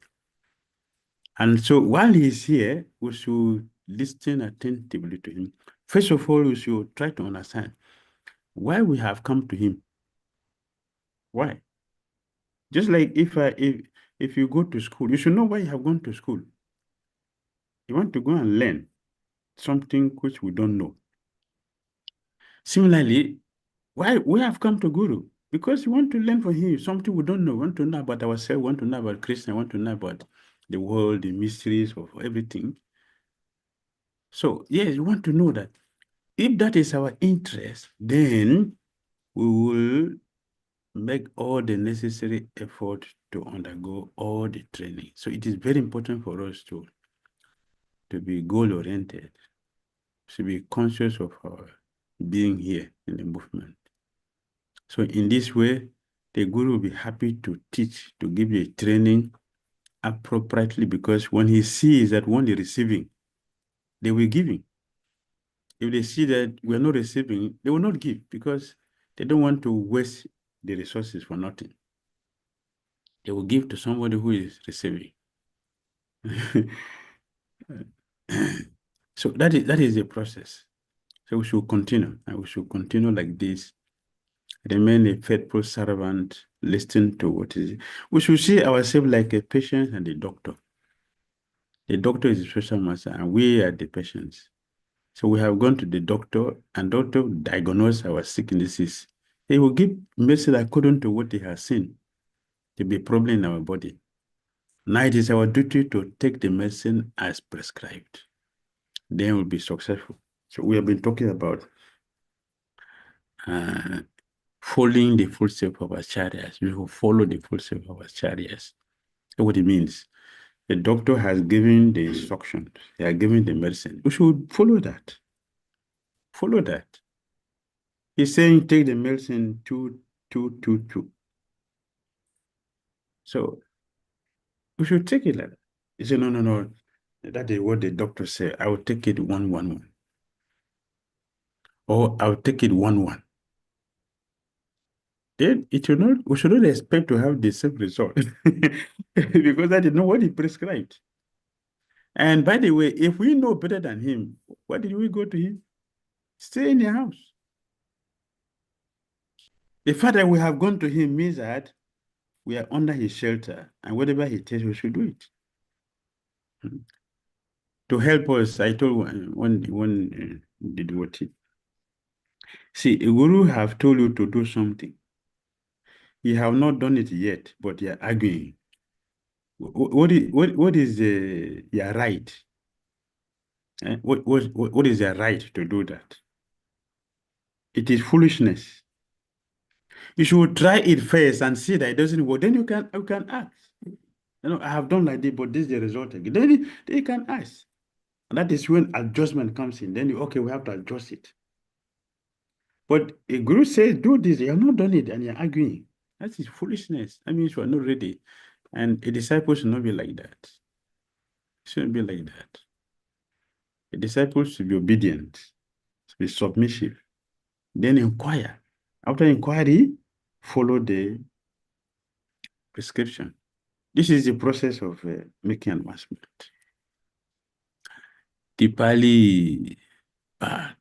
And so while he's here, we should listen attentively to him. First of all, we should try to understand why we have come to him. Why? Just like if you go to school, you should know why you have gone to school. You want to go and learn something which we don't know. Similarly, why we have come to Guru? Because we want to learn from him something we don't know. We want to know about ourselves, we want to know about Kṛṣṇa, we want to know about the world, the mysteries of everything. So, yes, we want to know that. If that is our interest, then we will make all the necessary effort to undergo all the training. So it is very important for us to be goal-oriented, to be conscious of our being here in the movement. So in this way, the Guru will be happy to teach, to give you a training appropriately, because when he sees that one is receiving, they will give him. If they see that we are not receiving, they will not give, because they don't want to waste the resources for nothing. They will give to somebody who is receiving. So that is the process. So we should continue, and we should continue like this. Remain a faithful servant, listen to what is it. We should see ourselves like a patient and a doctor. The doctor is a special master, and we are the patients. So we have gone to the doctor, and doctor diagnose our sicknesses. He will give medicine according to what he has seen to be a problem in our body. Now it is our duty to take the medicine as prescribed. Then we'll be successful. So we have been talking about following the footsteps of our chariots. We will follow the footsteps of our chariots. So what it means, the doctor has given the instructions, they are giving the medicine. We should follow that. Follow that. He's saying take the medicine 2-2-2-2. So we should take it like that. He said, no. That is what the doctor said. I will take it 1-1-1. Or I will take it 1-1. Then we should not expect to have the same result. Because that is not what he prescribed. And by the way, if we know better than him, why did we go to him? Stay in the house. The fact that we have gone to him means that we are under his shelter, and whatever he tells, we should do it. To help us, I told one the devotee, see, a guru have told you to do something. You have not done it yet, but you are arguing. What is your right? What is your right to do that? It is foolishness. You should try it first and see that it doesn't work. Then you can ask. I have done like this, but this is the result again. Then you can ask. And that is when adjustment comes in. Then we have to adjust it. But a guru says, do this, you have not done it, and you're arguing. That is foolishness. That means you are not ready. And a disciple should not be like that. It shouldn't be like that. A disciple should be obedient, should be submissive. Then inquire. After inquiry, follow the prescription. This is the process of making advancement. The Pali part.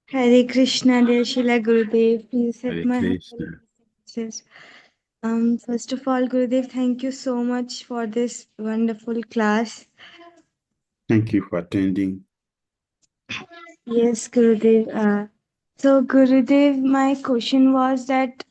Hare Krishna, dear Śrīla Gurudev. Please Hare accept my Krishna. wishes. First of all, Gurudev, thank you so much for this wonderful class. Thank you for attending. Yes, Gurudev. So, Gurudev, my question was that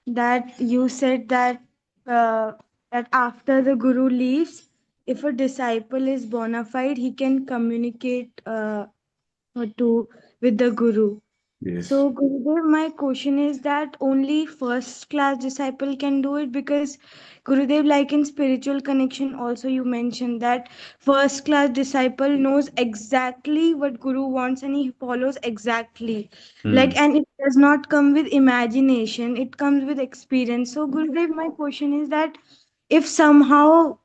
that you said that that after the Guru leaves, if a disciple is bona fide, he can communicate with the Guru. Yes. So, Gurudev, my question is that only first class disciple can do it, because Gurudev, like in spiritual connection, also you mentioned that first class disciple knows exactly what Guru wants and he follows exactly. Like, and it does not come with imagination, it comes with experience. So, Gurudev, my question is that if somehow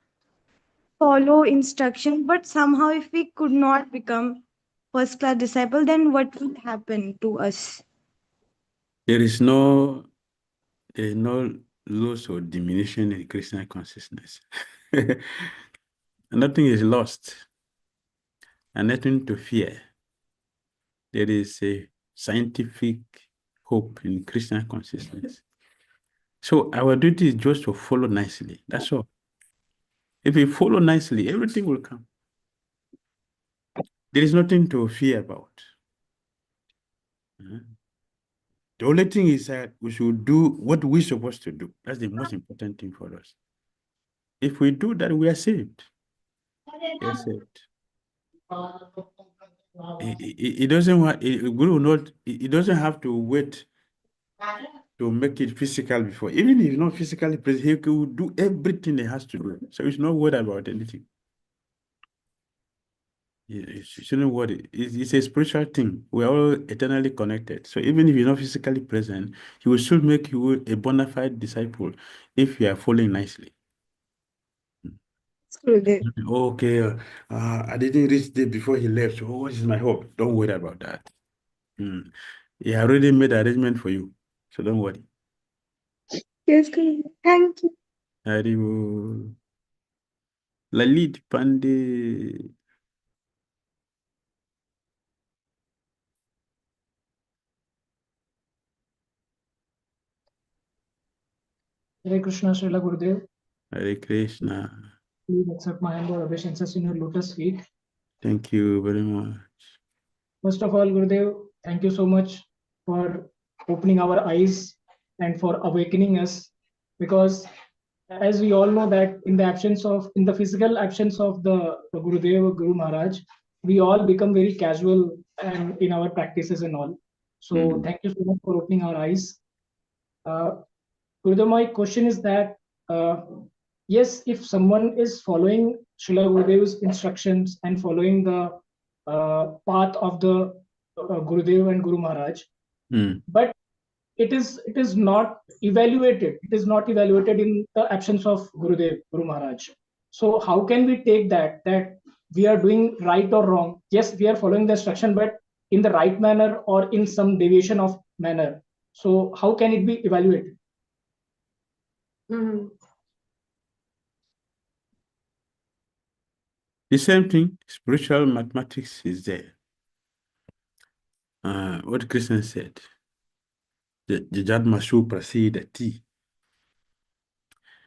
follow instruction, but somehow if we could not become first class disciple, then what will happen to us? There is no loss or diminution in Kṛṣṇa consciousness. Nothing is lost and nothing to fear. There is a scientific hope in Kṛṣṇa consciousness. So our duty is just to follow nicely. That's all. If we follow nicely, everything will come. There is nothing to fear about. The only thing is that we should do what we're supposed to do. That's the most important thing for us. If we do that, we are saved. We are saved. It doesn't want Guru not. It doesn't have to wait to make it physical before. Even if he's not physically present, he could do everything he has to do. So it's not worried about anything. You shouldn't worry. It's a spiritual thing. We're all eternally connected. So even if you're not physically present, he will still make you a bona fide disciple if you are following nicely. Okay, I didn't reach there before he left. So what is my hope? Don't worry about that. He already made arrangement for you. So don't worry. Yes, Gurudev. Thank you. Haribo. Lalit Pandey. Hare Krishna, Śrīla Gurudev. Hare Krishna. Please accept my humble obeisances in your lotus feet. Thank you very much. First of all, Gurudev, thank you so much for opening our eyes and for awakening us, because as we all know that in the physical absence of the Gurudev or Guru Maharaj, we all become very casual and in our practices and all. So thank you so much for opening our eyes. Gurudev, my question is that yes, if someone is following Śrīla Gurudev's instructions and following the path of the Gurudev and Guru Maharaj, but it is not evaluated. It is not evaluated in the absence of Gurudev, Guru Maharaj. So how can we take that we are doing right or wrong? Yes, we are following the instruction, but in the right manner or in some deviation of manner. So how can it be evaluated? The same thing, spiritual mathematics is there. What Kṛṣṇa said, the Jadmasu Prasidati.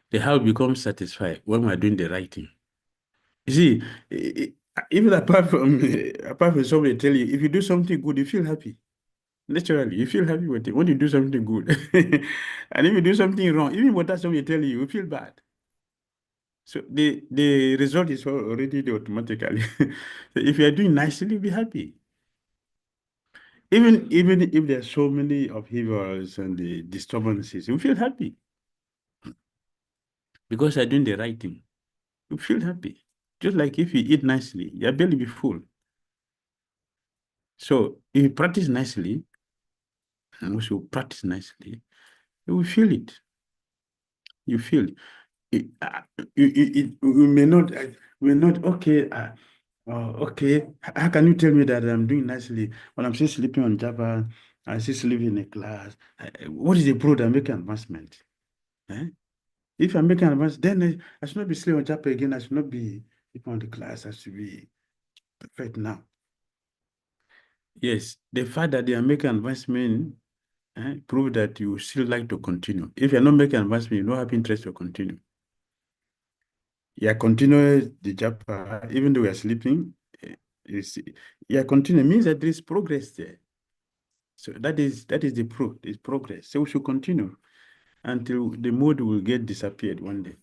They have become satisfied when we're doing the right thing. You see, even apart from somebody tell you, if you do something good, you feel happy. Naturally, you feel happy with it when you do something good. And if you do something wrong, even what somebody tell you, you feel bad. So the result is already there automatically. So if you are doing nicely, you'll be happy. Even if there are so many upheavals and the disturbances, you feel happy. Because you're doing the right thing. You feel happy. Just like if you eat nicely, your belly will be full. So if you practice nicely, and we should practice nicely, you will feel it. You feel it. You may not, okay, okay, how can you tell me that I'm doing nicely when I'm still sleeping on Java, I'm still sleeping in a class? What is the proof that I'm making advancement? If I'm making advancement, then I should not be sleeping on Java again. I should not be sleeping on the class. I should be perfect now. Yes, the fact that they are making advancement prove that you still like to continue. If you're not making advancement, you don't have interest to continue. Yeah, continue the japa, even though we are sleeping. Continue means that there is progress there. So that is the proof. There's progress. So we should continue until the mood will get disappeared one day.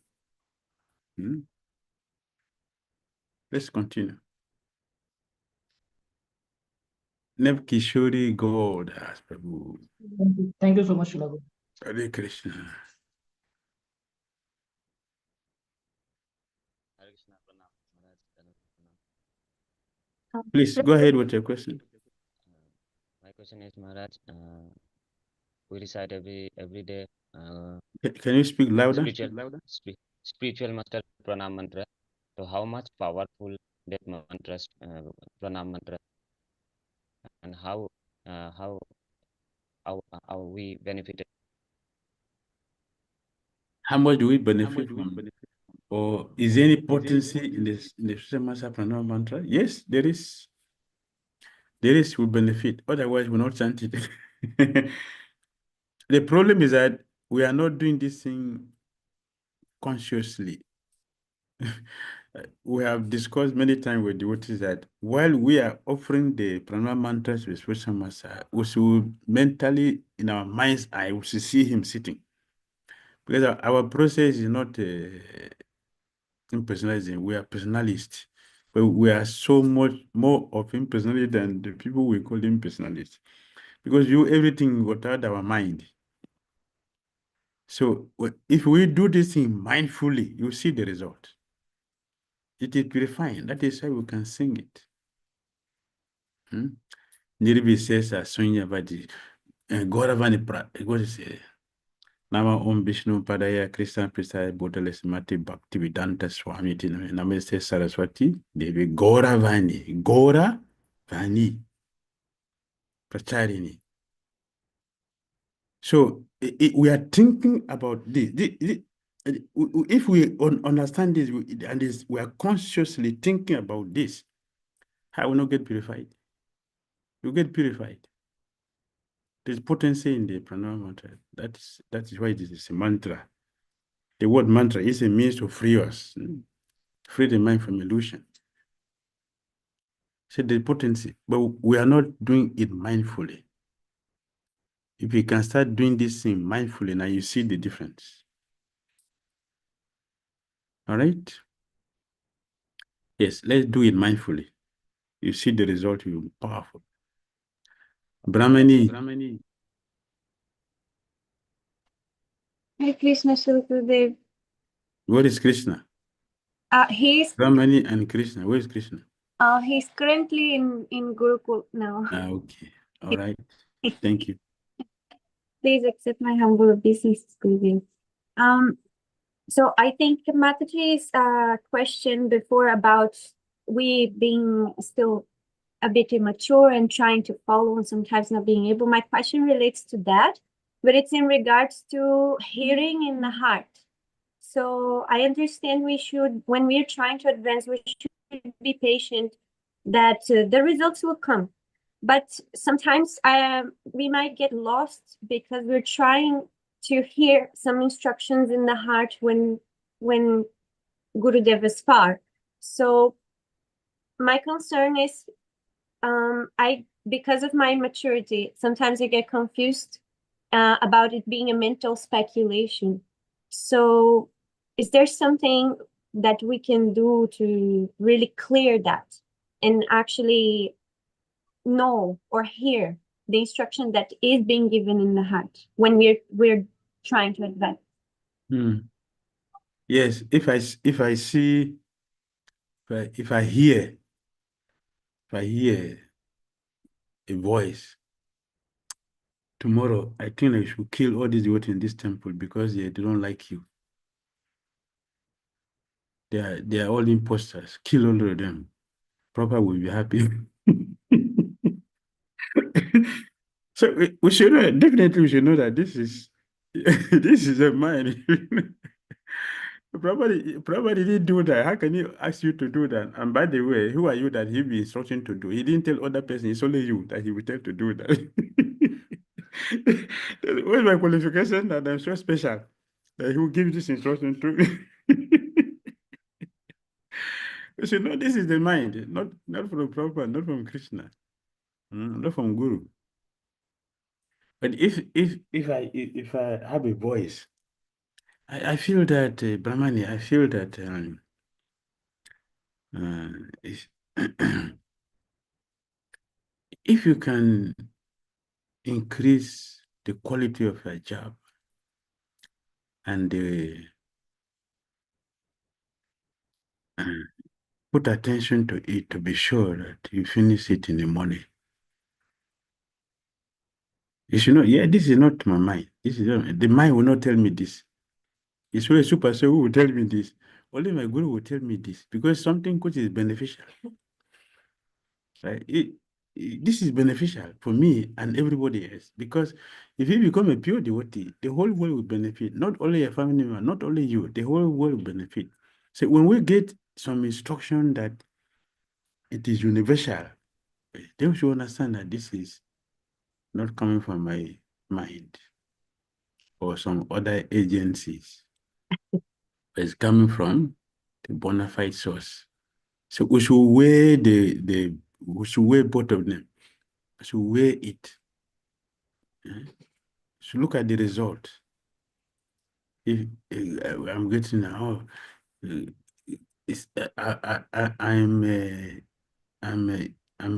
Let's continue. Nev Kishori God has Prabhu. Thank you so much, Śrīla Guru. Hare Krishna. Hare Krishna, Pranam, Maharaj, Please go ahead with your question. my question is, Maharaj, we recite every day Can you speak louder? spiritual master pranam mantra. So how much powerful that mantra, pranam mantra, and how we benefited? How much do we benefit from? Or is there any potency in the Supreme Master Pranam mantra? Yes, there is. There is will benefit. Otherwise, we'll not chant it. The problem is that we are not doing this thing consciously. We have discussed many times with devotees that while we are offering the pranam mantras with Spiritual Master, we should mentally, in our mind's eye, we should see him sitting. Because our process is not impersonalizing, we are personalists. But we are so much more of impersonality than the people we call impersonalists. Because everything got out of our mind. So if we do this thing mindfully, you see the result. It is purifying. That is why we can sing it. Nirvi says, Sonya Vadi, Gauravani what is it? Nama Om Vishnu Padaya Kṛṣṇa Prasādād Bodhales Mati Bhakti Vedanta Swami Namaste Saraswati Devi Gauravani Pracharini. So we are thinking about this. If we understand this, we are consciously thinking about this, how will not get purified? You get purified. There's potency in the pranam mantra. That is why this is a mantra. The word mantra is a means to free us, free the mind from illusion. So the potency, but we are not doing it mindfully. If we can start doing this thing mindfully, now you see the difference. All right? Yes, let's do it mindfully. You see the result, you'll be powerful. Brahmani. Hare Krishna, Śrīla Gurudev. What is Kṛṣṇa? He's Brahmani and Kṛṣṇa. Where is Kṛṣṇa? he's currently in Gurukul now. Okay. All right. Thank you. Please accept my humble obeisance, Gurudev. So I think Mataji's question before about we being still a bit immature and trying to follow and sometimes not being able. My question relates to that, but it's in regards to hearing in the heart. So I understand we should, when we're trying to advance, we should be patient that the results will come. But sometimes we might get lost because we're trying to hear some instructions in the heart when Gurudev is far. So my concern is, because of my maturity, sometimes I get confused about it being a mental speculation. So is there something that we can do to really clear that and actually know or hear the instruction that is being given in the heart when we're trying to advance? Yes, if I hear a voice tomorrow, I think I should kill all these devotees in this temple because they don't like you. They are all imposters. Kill all of them. Prabhupada will be happy. So we should know, definitely we should know that this is this is a mind. Prabhupada didn't do that. How can he ask you to do that? And by the way, who are you that he'll be instructing to do? He didn't tell other person, it's only you that he will tell to do that. What's my qualification that I'm so special that he will give this instruction to me? You should know this is the mind, not from Prabhupada, not from Kṛṣṇa, not from Guru. But if I have a voice, I feel that Brahmani, I feel that is if you can increase the quality of your job and put attention to it to be sure that you finish it in the morning. You should know, yeah, this is not my mind. This is not, the mind will not tell me this. It's really super so who will tell me this. Only my guru will tell me this because something which is beneficial. Right? This is beneficial for me and everybody else because if you become a pure devotee, the whole world will benefit. Not only a family member, not only you, the whole world will benefit. So when we get some instruction that it is universal, they should understand that this is not coming from my mind or some other agencies. It's coming from the bona fide source. So we should weigh we should weigh both of them. We should weigh it. So look at the result. If I'm getting now, I'm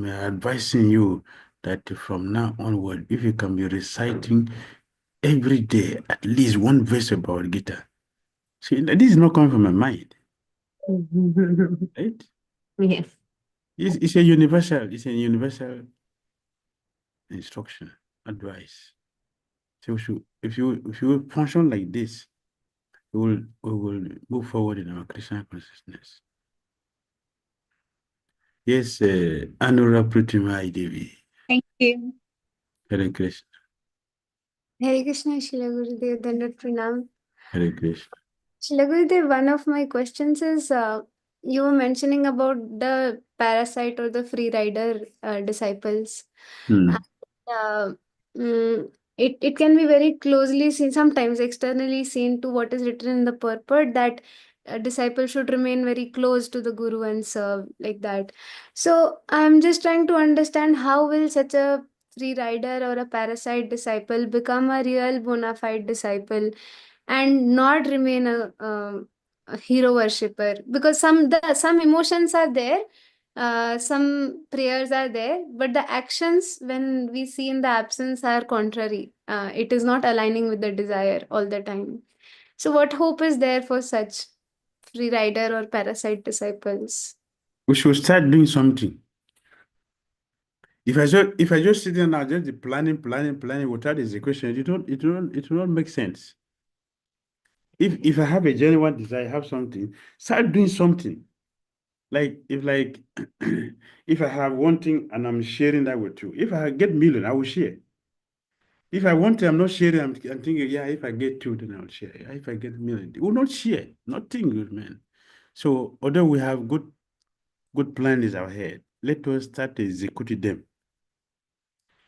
advising you that from now onward, if you can be reciting every day at least one verse about Gita. See, this is not coming from my mind, right? Yes. It's a universal instruction, advice. So if you function like this, we will move forward in our Krishna consciousness. Yes, Anura Pratimai Devi. Thank you. Hare Krishna. Hare Krishna, Śrīla Gurudev, Dandavat Pranam. Hare Krishna. Śrīla Gurudev, one of my questions is you were mentioning about the parasite or the free rider disciples. Hmm. uh, it can be very closely seen, sometimes externally seen to what is written in the purport that a disciple should remain very close to the guru and serve like that. So I'm just trying to understand how will such a free rider or a parasite disciple become a real bona fide disciple and not remain a hero worshipper, because some emotions are there, some prayers are there, but the actions when we see in the absence are contrary. It is not aligning with the desire all the time. So what hope is there for such free rider or parasite disciples? We should start doing something. If I just sit there now, just planning without execution, it will not make sense. If I have a genuine desire, have something, start doing something. Like if I have one thing and I'm sharing that with you, if I get million, I will share. If I want to, I'm not sharing. I'm thinking, yeah, if I get two, then I'll share. Yeah, if I get million, we will not share. Nothing good, man. So although we have good plan is our head, let us start executing them.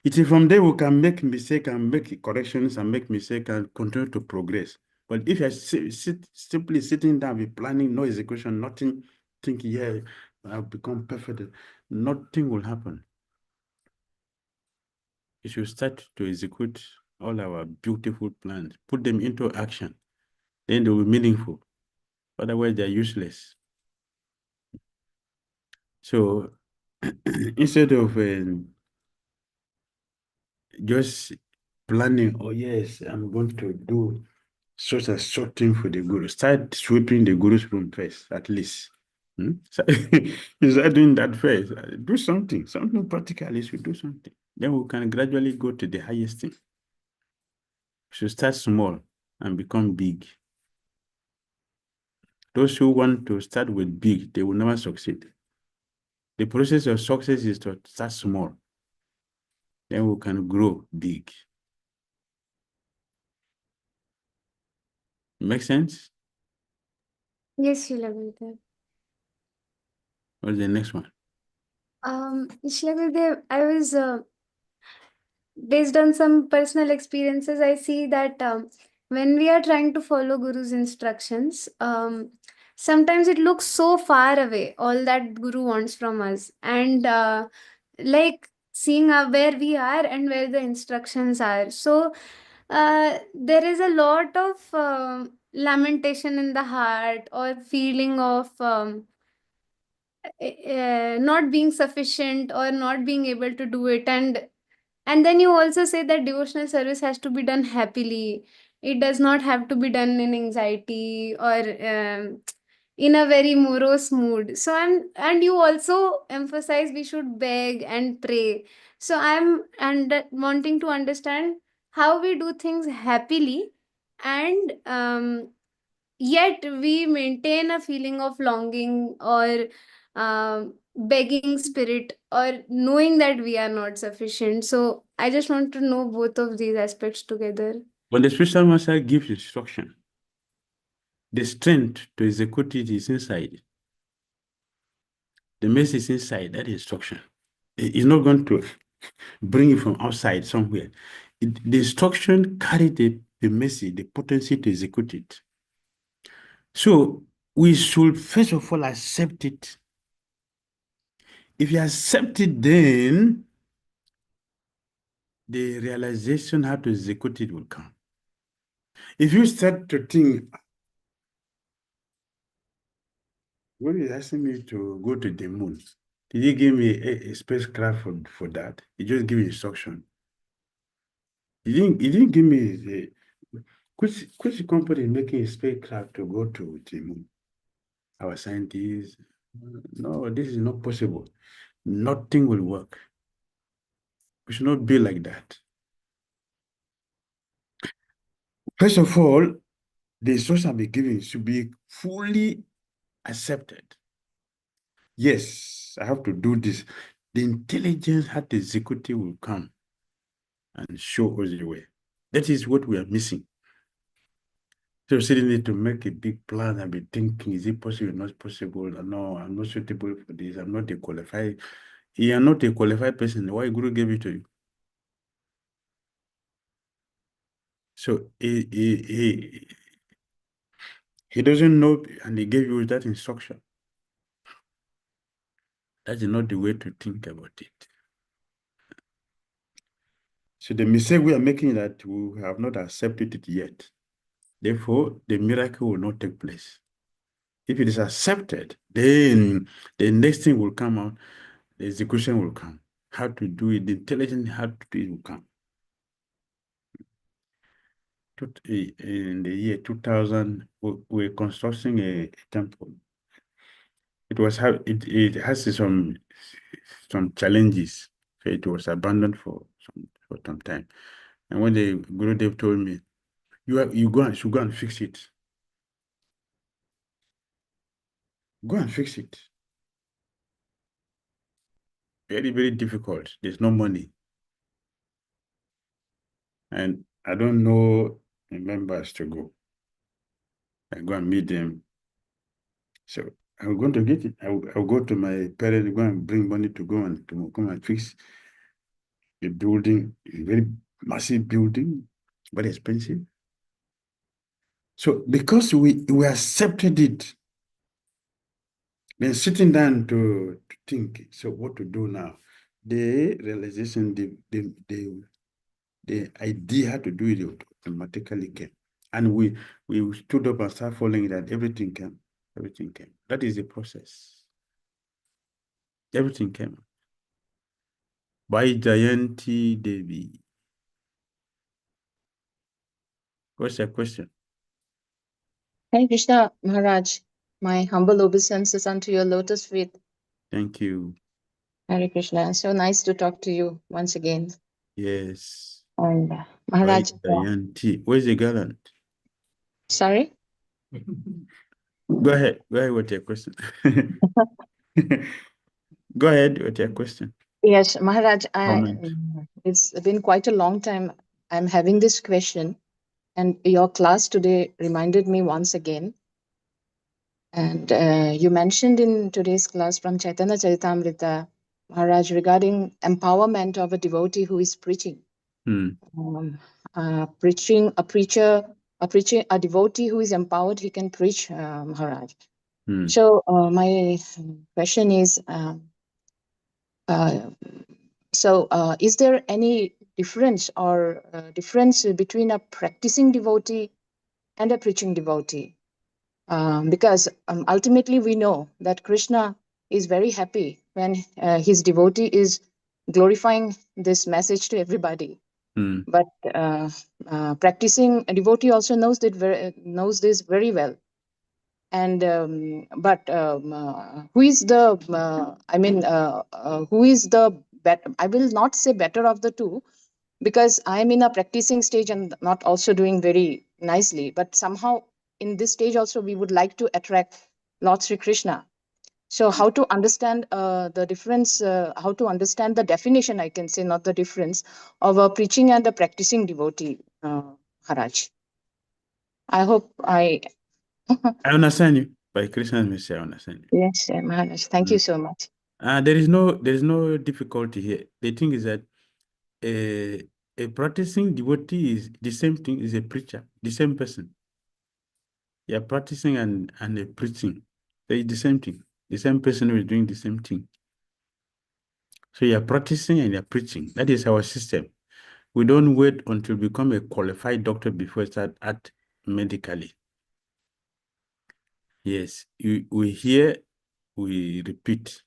It is from there we can make mistake and make corrections and make mistake and continue to progress. But if I simply sitting down with planning, no execution, nothing, think, yeah, I'll become perfect, nothing will happen. We should start to execute all our beautiful plans, put them into action. Then they will be meaningful. Otherwise, they're useless. So instead of just planning, oh yes, I'm going to do such a short thing for the guru. Start sweeping the guru's room first, at least. So, you start doing that first. Do something practical. You should do something. Then we can gradually go to the highest thing. We should start small and become big. Those who want to start with big, they will never succeed. The process of success is to start small. Then we can grow big. Make sense? Yes, Śrīla Gurudev. What's the next one? Śrīla Gurudev, I was based on some personal experiences, I see that when we are trying to follow Guru's instructions, sometimes it looks so far away, all that Guru wants from us. And like seeing where we are and where the instructions are. So there is a lot of lamentation in the heart or feeling of not being sufficient or not being able to do it. And then you also say that devotional service has to be done happily. It does not have to be done in anxiety or in a very morose mood. So and you also emphasize we should beg and pray. So I'm wanting to understand how we do things happily, and yet we maintain a feeling of longing or begging spirit, or knowing that we are not sufficient. So I just want to know both of these aspects together. When the spiritual master gives instruction, the strength to execute it is inside. The message is inside that instruction. It's not going to bring it from outside somewhere. The instruction carries the message, the potency to execute it. So we should first of all accept it. If you accept it, then the realization how to execute it will come. If you start to think, when he's asking me to go to the moon, did he give me a spacecraft for that? He just gave me instruction. He didn't give me the which company is making a spacecraft to go to the moon? Our scientists. No, this is not possible. Nothing will work. We should not be like that. First of all, the instruction I'll be giving should be fully accepted. Yes, I have to do this. The intelligence how to execute it will come and show us the way. That is what we are missing. So sitting there to make a big plan and be thinking, is it possible, not possible? No, I'm not suitable for this. I'm not a qualified. You are not a qualified person. Why Guru gave it to you? So he doesn't know, and he gave you that instruction. That is not the way to think about it. So the mistake we are making is that we have not accepted it yet. Therefore, the miracle will not take place. If it is accepted, then the next thing will come out, the execution will come. How to do it, the intelligence how to do it will come. In the year 2000, we were constructing a temple. It has some challenges. So it was abandoned for some time. And when the Gurudev told me, you should go and fix it. Go and fix it. Very, very difficult. There's no money. And I don't know the members to go. I go and meet them. So I'm going to get it. I'll go to my parents, go and bring money to come and fix a building, a very massive building, very expensive. So because we accepted it, then sitting down to think, so what to do now? The realization, the idea how to do it automatically came. And we stood up and started following that everything came. Everything came. That is the process. Everything came. By Jayanti Devi. What's your question? Hare Krishna, Maharaj. My humble obeisances unto your lotus feet. Thank you. Hare Krishna. So nice to talk to you once again. Yes. And Maharaj. Jayanti. Where's the gallant? Sorry? Go ahead. Go ahead with your question. Go ahead with your question. Yes, Maharaj. Comment. It's been quite a long time. I'm having this question, and your class today reminded me once again. And you mentioned in today's class from Chaitanya Charitamrita, Maharaj, regarding empowerment of a devotee who is preaching. A devotee who is empowered, he can preach, Maharaj. So my question is, is there any difference between a practicing devotee and a preaching devotee? Because ultimately we know that Kṛṣṇa is very happy when his devotee is glorifying this message to everybody. Mm. But practicing a devotee also knows this very well. And who is the who is the better? I will not say better of the two, because I am in a practicing stage and not also doing very nicely. But somehow in this stage also we would like to attract Lord Sri Krishna. So how to understand the difference, how to understand the definition, I can say, not the difference, of a preaching and a practicing devotee, Maharaj. I hope I... I understand you. By Krishna's mercy, I understand you. Yes, Maharaj. Thank you so much. There is no difficulty here. The thing is that a practicing devotee is the same thing as a preacher, the same person. You are practicing and a preaching. So it's the same thing. The same person who is doing the same thing. So you are practicing and you are preaching. That is our system. We don't wait until we become a qualified doctor before we start act medically. Yes, we hear, we repeat.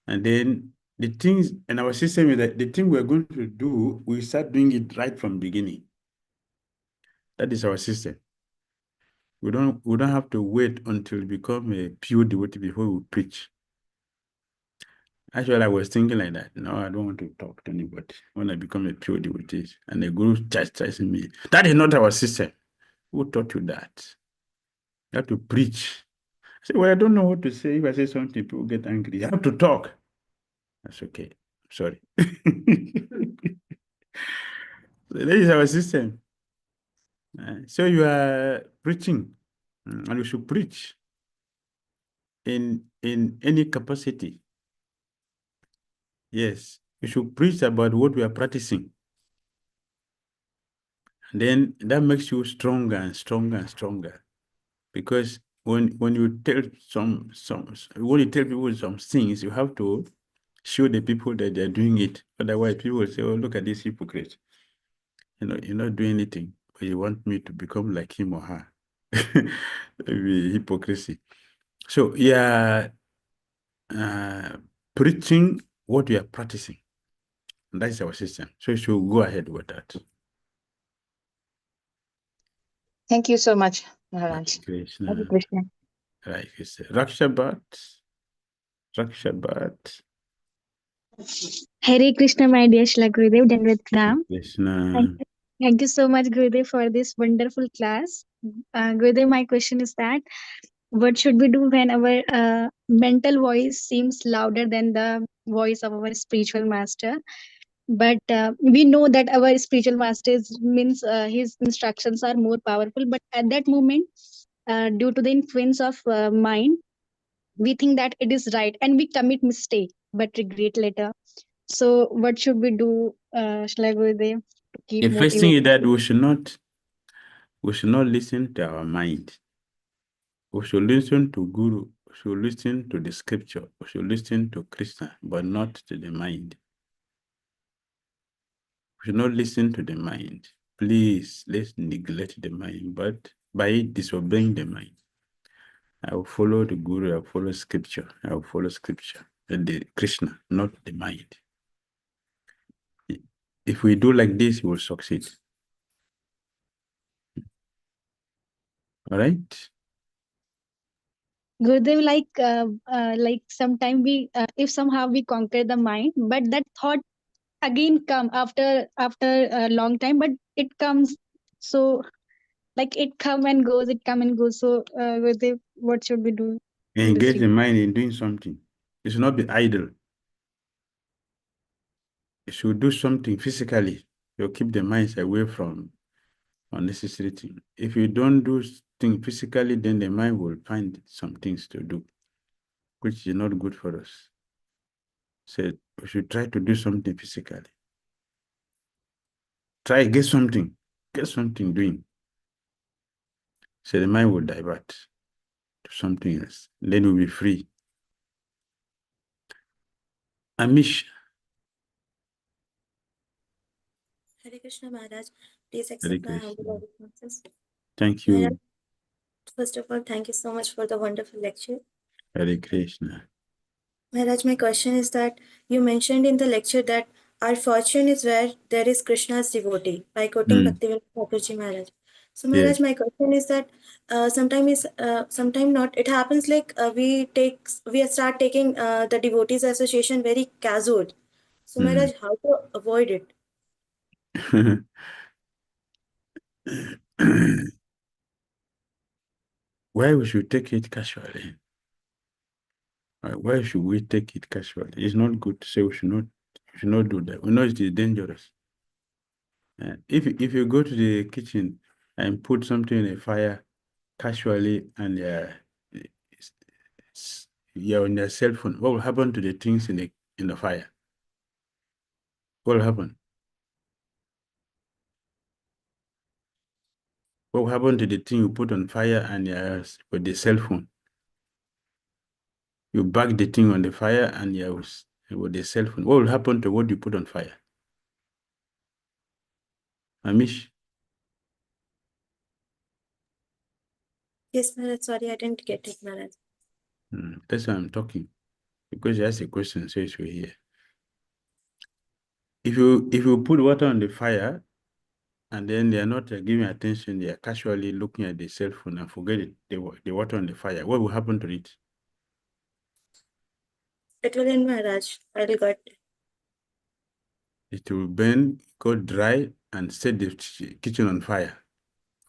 And then the things in our system is that the thing we're going to do, we start doing it right from beginning. That is our system. We don't have to wait until we become a pure devotee before we preach. Actually, I was thinking like that. No, I don't want to talk to anybody when I become a pure devotee. And the guru chastising me. That is not our system. Who taught you that? You have to preach. I say, well, I don't know what to say. If I say something, people get angry. You have to talk. That's okay. Sorry. That is our system. So you are preaching, and you should preach in any capacity. Yes, you should preach about what we are practicing. And then that makes you stronger and stronger and stronger. Because when you tell when you tell people some things, you have to show the people that they're doing it. Otherwise, people will say, "Oh, look at this hypocrite. You're not doing anything, but you want me to become like him or her." Maybe hypocrisy. So yeah, preaching what we are practicing. And that is our system. So you should go ahead with that. Thank you so much, Maharaj. Krishna. Hare Krishna. Right. Rakshabat. Hare Krishna, my dear Śrīla Gurudev, Dandavat Pranam. Krishna. Thank you so much, Gurudev, for this wonderful class. Gurudev, my question is that what should we do when our mental voice seems louder than the voice of our spiritual master? But we know that our spiritual master means his instructions are more powerful. But at that moment, due to the influence of mind, we think that it is right and we commit mistake but regret later. So what should we do, Śrīla Gurudev, to keep The first thing is motivated? that we should not listen to our mind. We should listen to Guru. We should listen to the scripture. We should listen to Kṛṣṇa, but not to the mind. We should not listen to the mind. Please, let's neglect the mind, but by disobeying the mind. I will follow the Guru, I will follow scripture, I will follow scripture, and the Kṛṣṇa, not the mind. If we do like this, we will succeed. All right? Gurudev, like sometimes we, if somehow we conquer the mind, but that thought again come after a long time, but it comes. So like it come and goes, it come and goes. So Gurudev, what should we do in this Engage the regard? mind in doing something. It should not be idle. It should do something physically. You'll keep the minds away from unnecessary things. If you don't do things physically, then the mind will find some things to do, which is not good for us. So we should try to do something physically. Try, get something doing. So the mind will divert to something else. Then we'll be free. Amish. Hare Krishna Maharaj, please Hare accept my Krishna. humble obeisances. Thank Maharaj, you. first of all, thank you so much for the wonderful lecture. Hare Krishna. Maharaj, my question is that you mentioned in the lecture that our fortune is where there is Krishna's devotee, by quoting Hmm. Bhakti Dhira Damodara Maharaj. So Yes. Maharaj, my question is that sometime not. It happens like we start taking the devotees association very casual. So Hmm. Maharaj, how to avoid it? Why we should take it casually? Why should we take it casually? It's not good to say we should not do that. We know it is dangerous. If you go to the kitchen and put something in a fire casually and you're on your cell phone, what will happen to the things in the fire? What will happen? What will happen to the thing you put on fire and with the cell phone? You bag the thing on the fire and with the cell phone. What will happen to what you put on fire? Amish? Yes, Maharaj. Sorry, I didn't get it, Maharaj. That's why I'm talking. Because you asked a question, so it's here. If you put water on the fire and then they are not giving attention, they are casually looking at the cell phone and forget it, the water on the fire, what will happen to it? It will end, Maharaj. I will got it. It will burn, go dry, and set the kitchen on fire.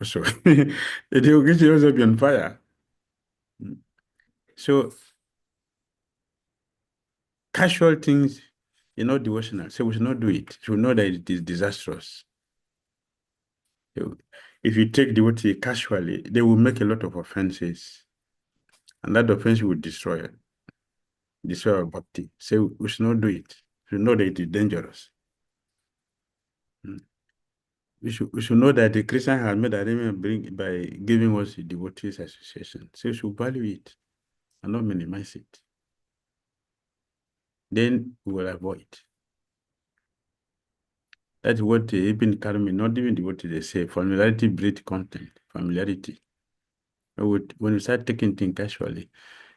So the kitchen will also be on fire. So casual things, devotional. So we should not do it. We should know that it is disastrous. So if you take devotee casually, they will make a lot of offenses. And that offense will destroy our bhakti. So we should not do it. We should know that it is dangerous. We should know that the Kṛṣṇa has made arrangement by giving us the devotees association. So we should value it and not minimize it. Then we will avoid. That's what Ibn Karmi, not even devotee, they say, familiarity breeds content. Familiarity. When you start taking things casually,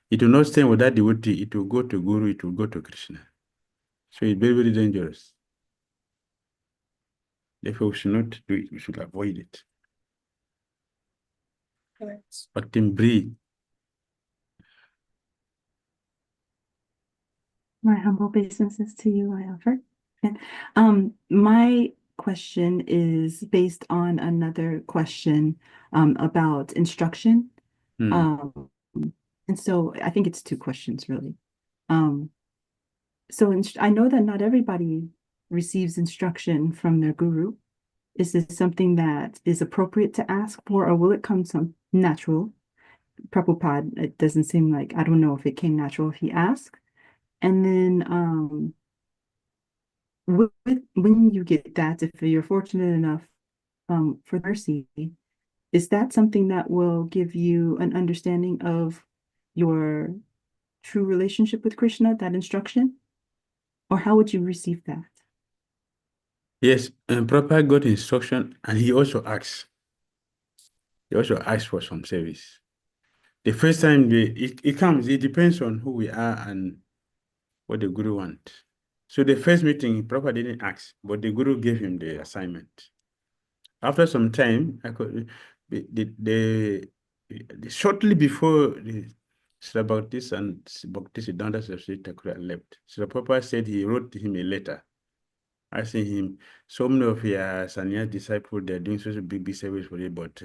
it will not stay with that devotee, it will go to Guru, it will go to Kṛṣṇa. So it's very, very dangerous. Therefore, we should not do it, we should avoid it. Yes. But in breed. My humble obeisances to you, I offer. Okay. My question is based on another question about instruction. And so I think it's two questions, really. So I know that not everybody receives instruction from their guru. Is this something that is appropriate to ask for, or will it come some natural? Prabhupada, it doesn't seem like, I don't know if it came natural if he asked. And then when you get that, if you're fortunate enough for mercy, is that something that will give you an understanding of your true relationship with Kṛṣṇa, that instruction? Or how would you receive that? Yes, and Prabhupada got instruction and he also asked. He also asked for some service. The first time it comes, it depends on who we are and what the guru wants. So the first meeting, Prabhupada didn't ask, but the guru gave him the assignment. After some time, shortly before the Śrīla Bhakti and Bhakti Siddhanta Ṭhākura left, Śrīla Prabhupada said he wrote to him a letter asking him, so many of your Sanya disciples, they're doing such a big service for you, but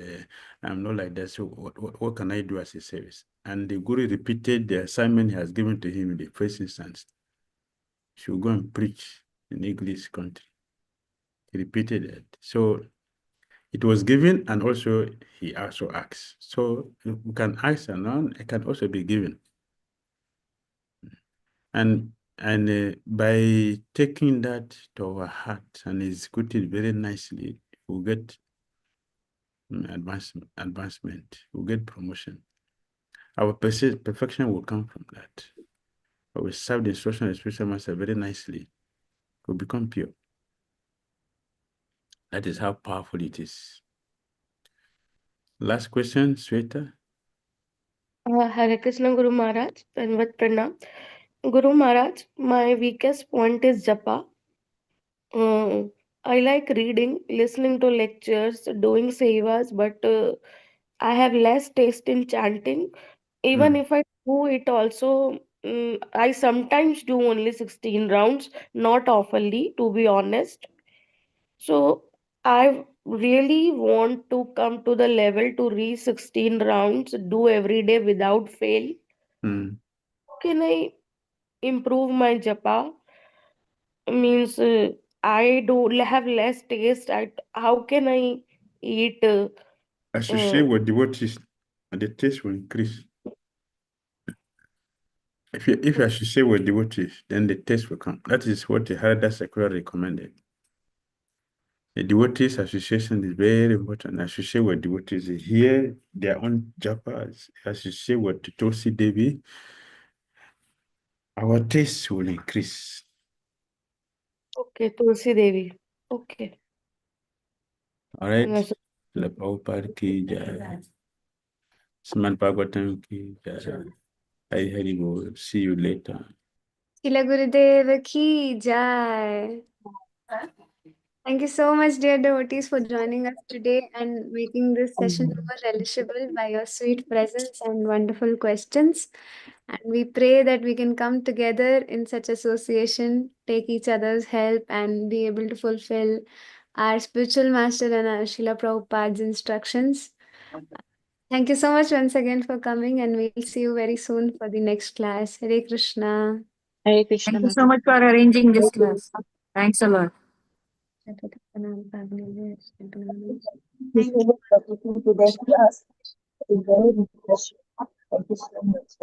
I'm not like that. So what can I do as a service? And the guru repeated the assignment he has given to him in the first instance. He should go and preach in English country. He repeated it. So it was given, and also he also asked. So we can ask and it can also be given. And by taking that to our heart and executing it very nicely, we'll get advancement, we'll get promotion. Our perfection will come from that. But we serve the instruction of the spiritual master very nicely, we'll become pure. That is how powerful it is. Last question, Sweta. Hare Krishna Guru Maharaj, Dandavat Pranam. Guru Maharaj, my weakest point is japa. I like reading, listening to lectures, doing sevas, but I have less taste in chanting. Even if I do it also, I sometimes do only 16 rounds, not oftenly, to be honest. So I really want to come to the level to reach 16 rounds, do every day without fail. Mm. Can I improve my japa? Means I do have less taste. How can I eat? Associate with devotees, and the taste will increase. If you associate with devotees, then the taste will come. That is what the Harada Sakura recommended. The devotees association is very important. Associate with devotees, they hear their own japas, associate with Tulsi Devi, our taste will increase. Okay, Tulsi Devi. Okay. All right. Yes. Śrīla Prabhupāda ki jai. Srimad Bhagavatam ki jai. Hari Hari Bol. See you later. Śrīla Gurudev ki jai. Thank you so much, dear devotees, for joining us today and making this session more relishable by your sweet presence and wonderful questions. And we pray that we can come together in such association, take each other's help, and be able to fulfill our spiritual master and our Śrīla Prabhupāda's instructions. Thank you so much once again for coming, and we'll see you very soon for the next class. Hare Krishna. Hare Krishna. Thank you so much for arranging this class. Thanks a lot. Thank you. Thank you for taking today's class. It's very refreshing. Thank you so much.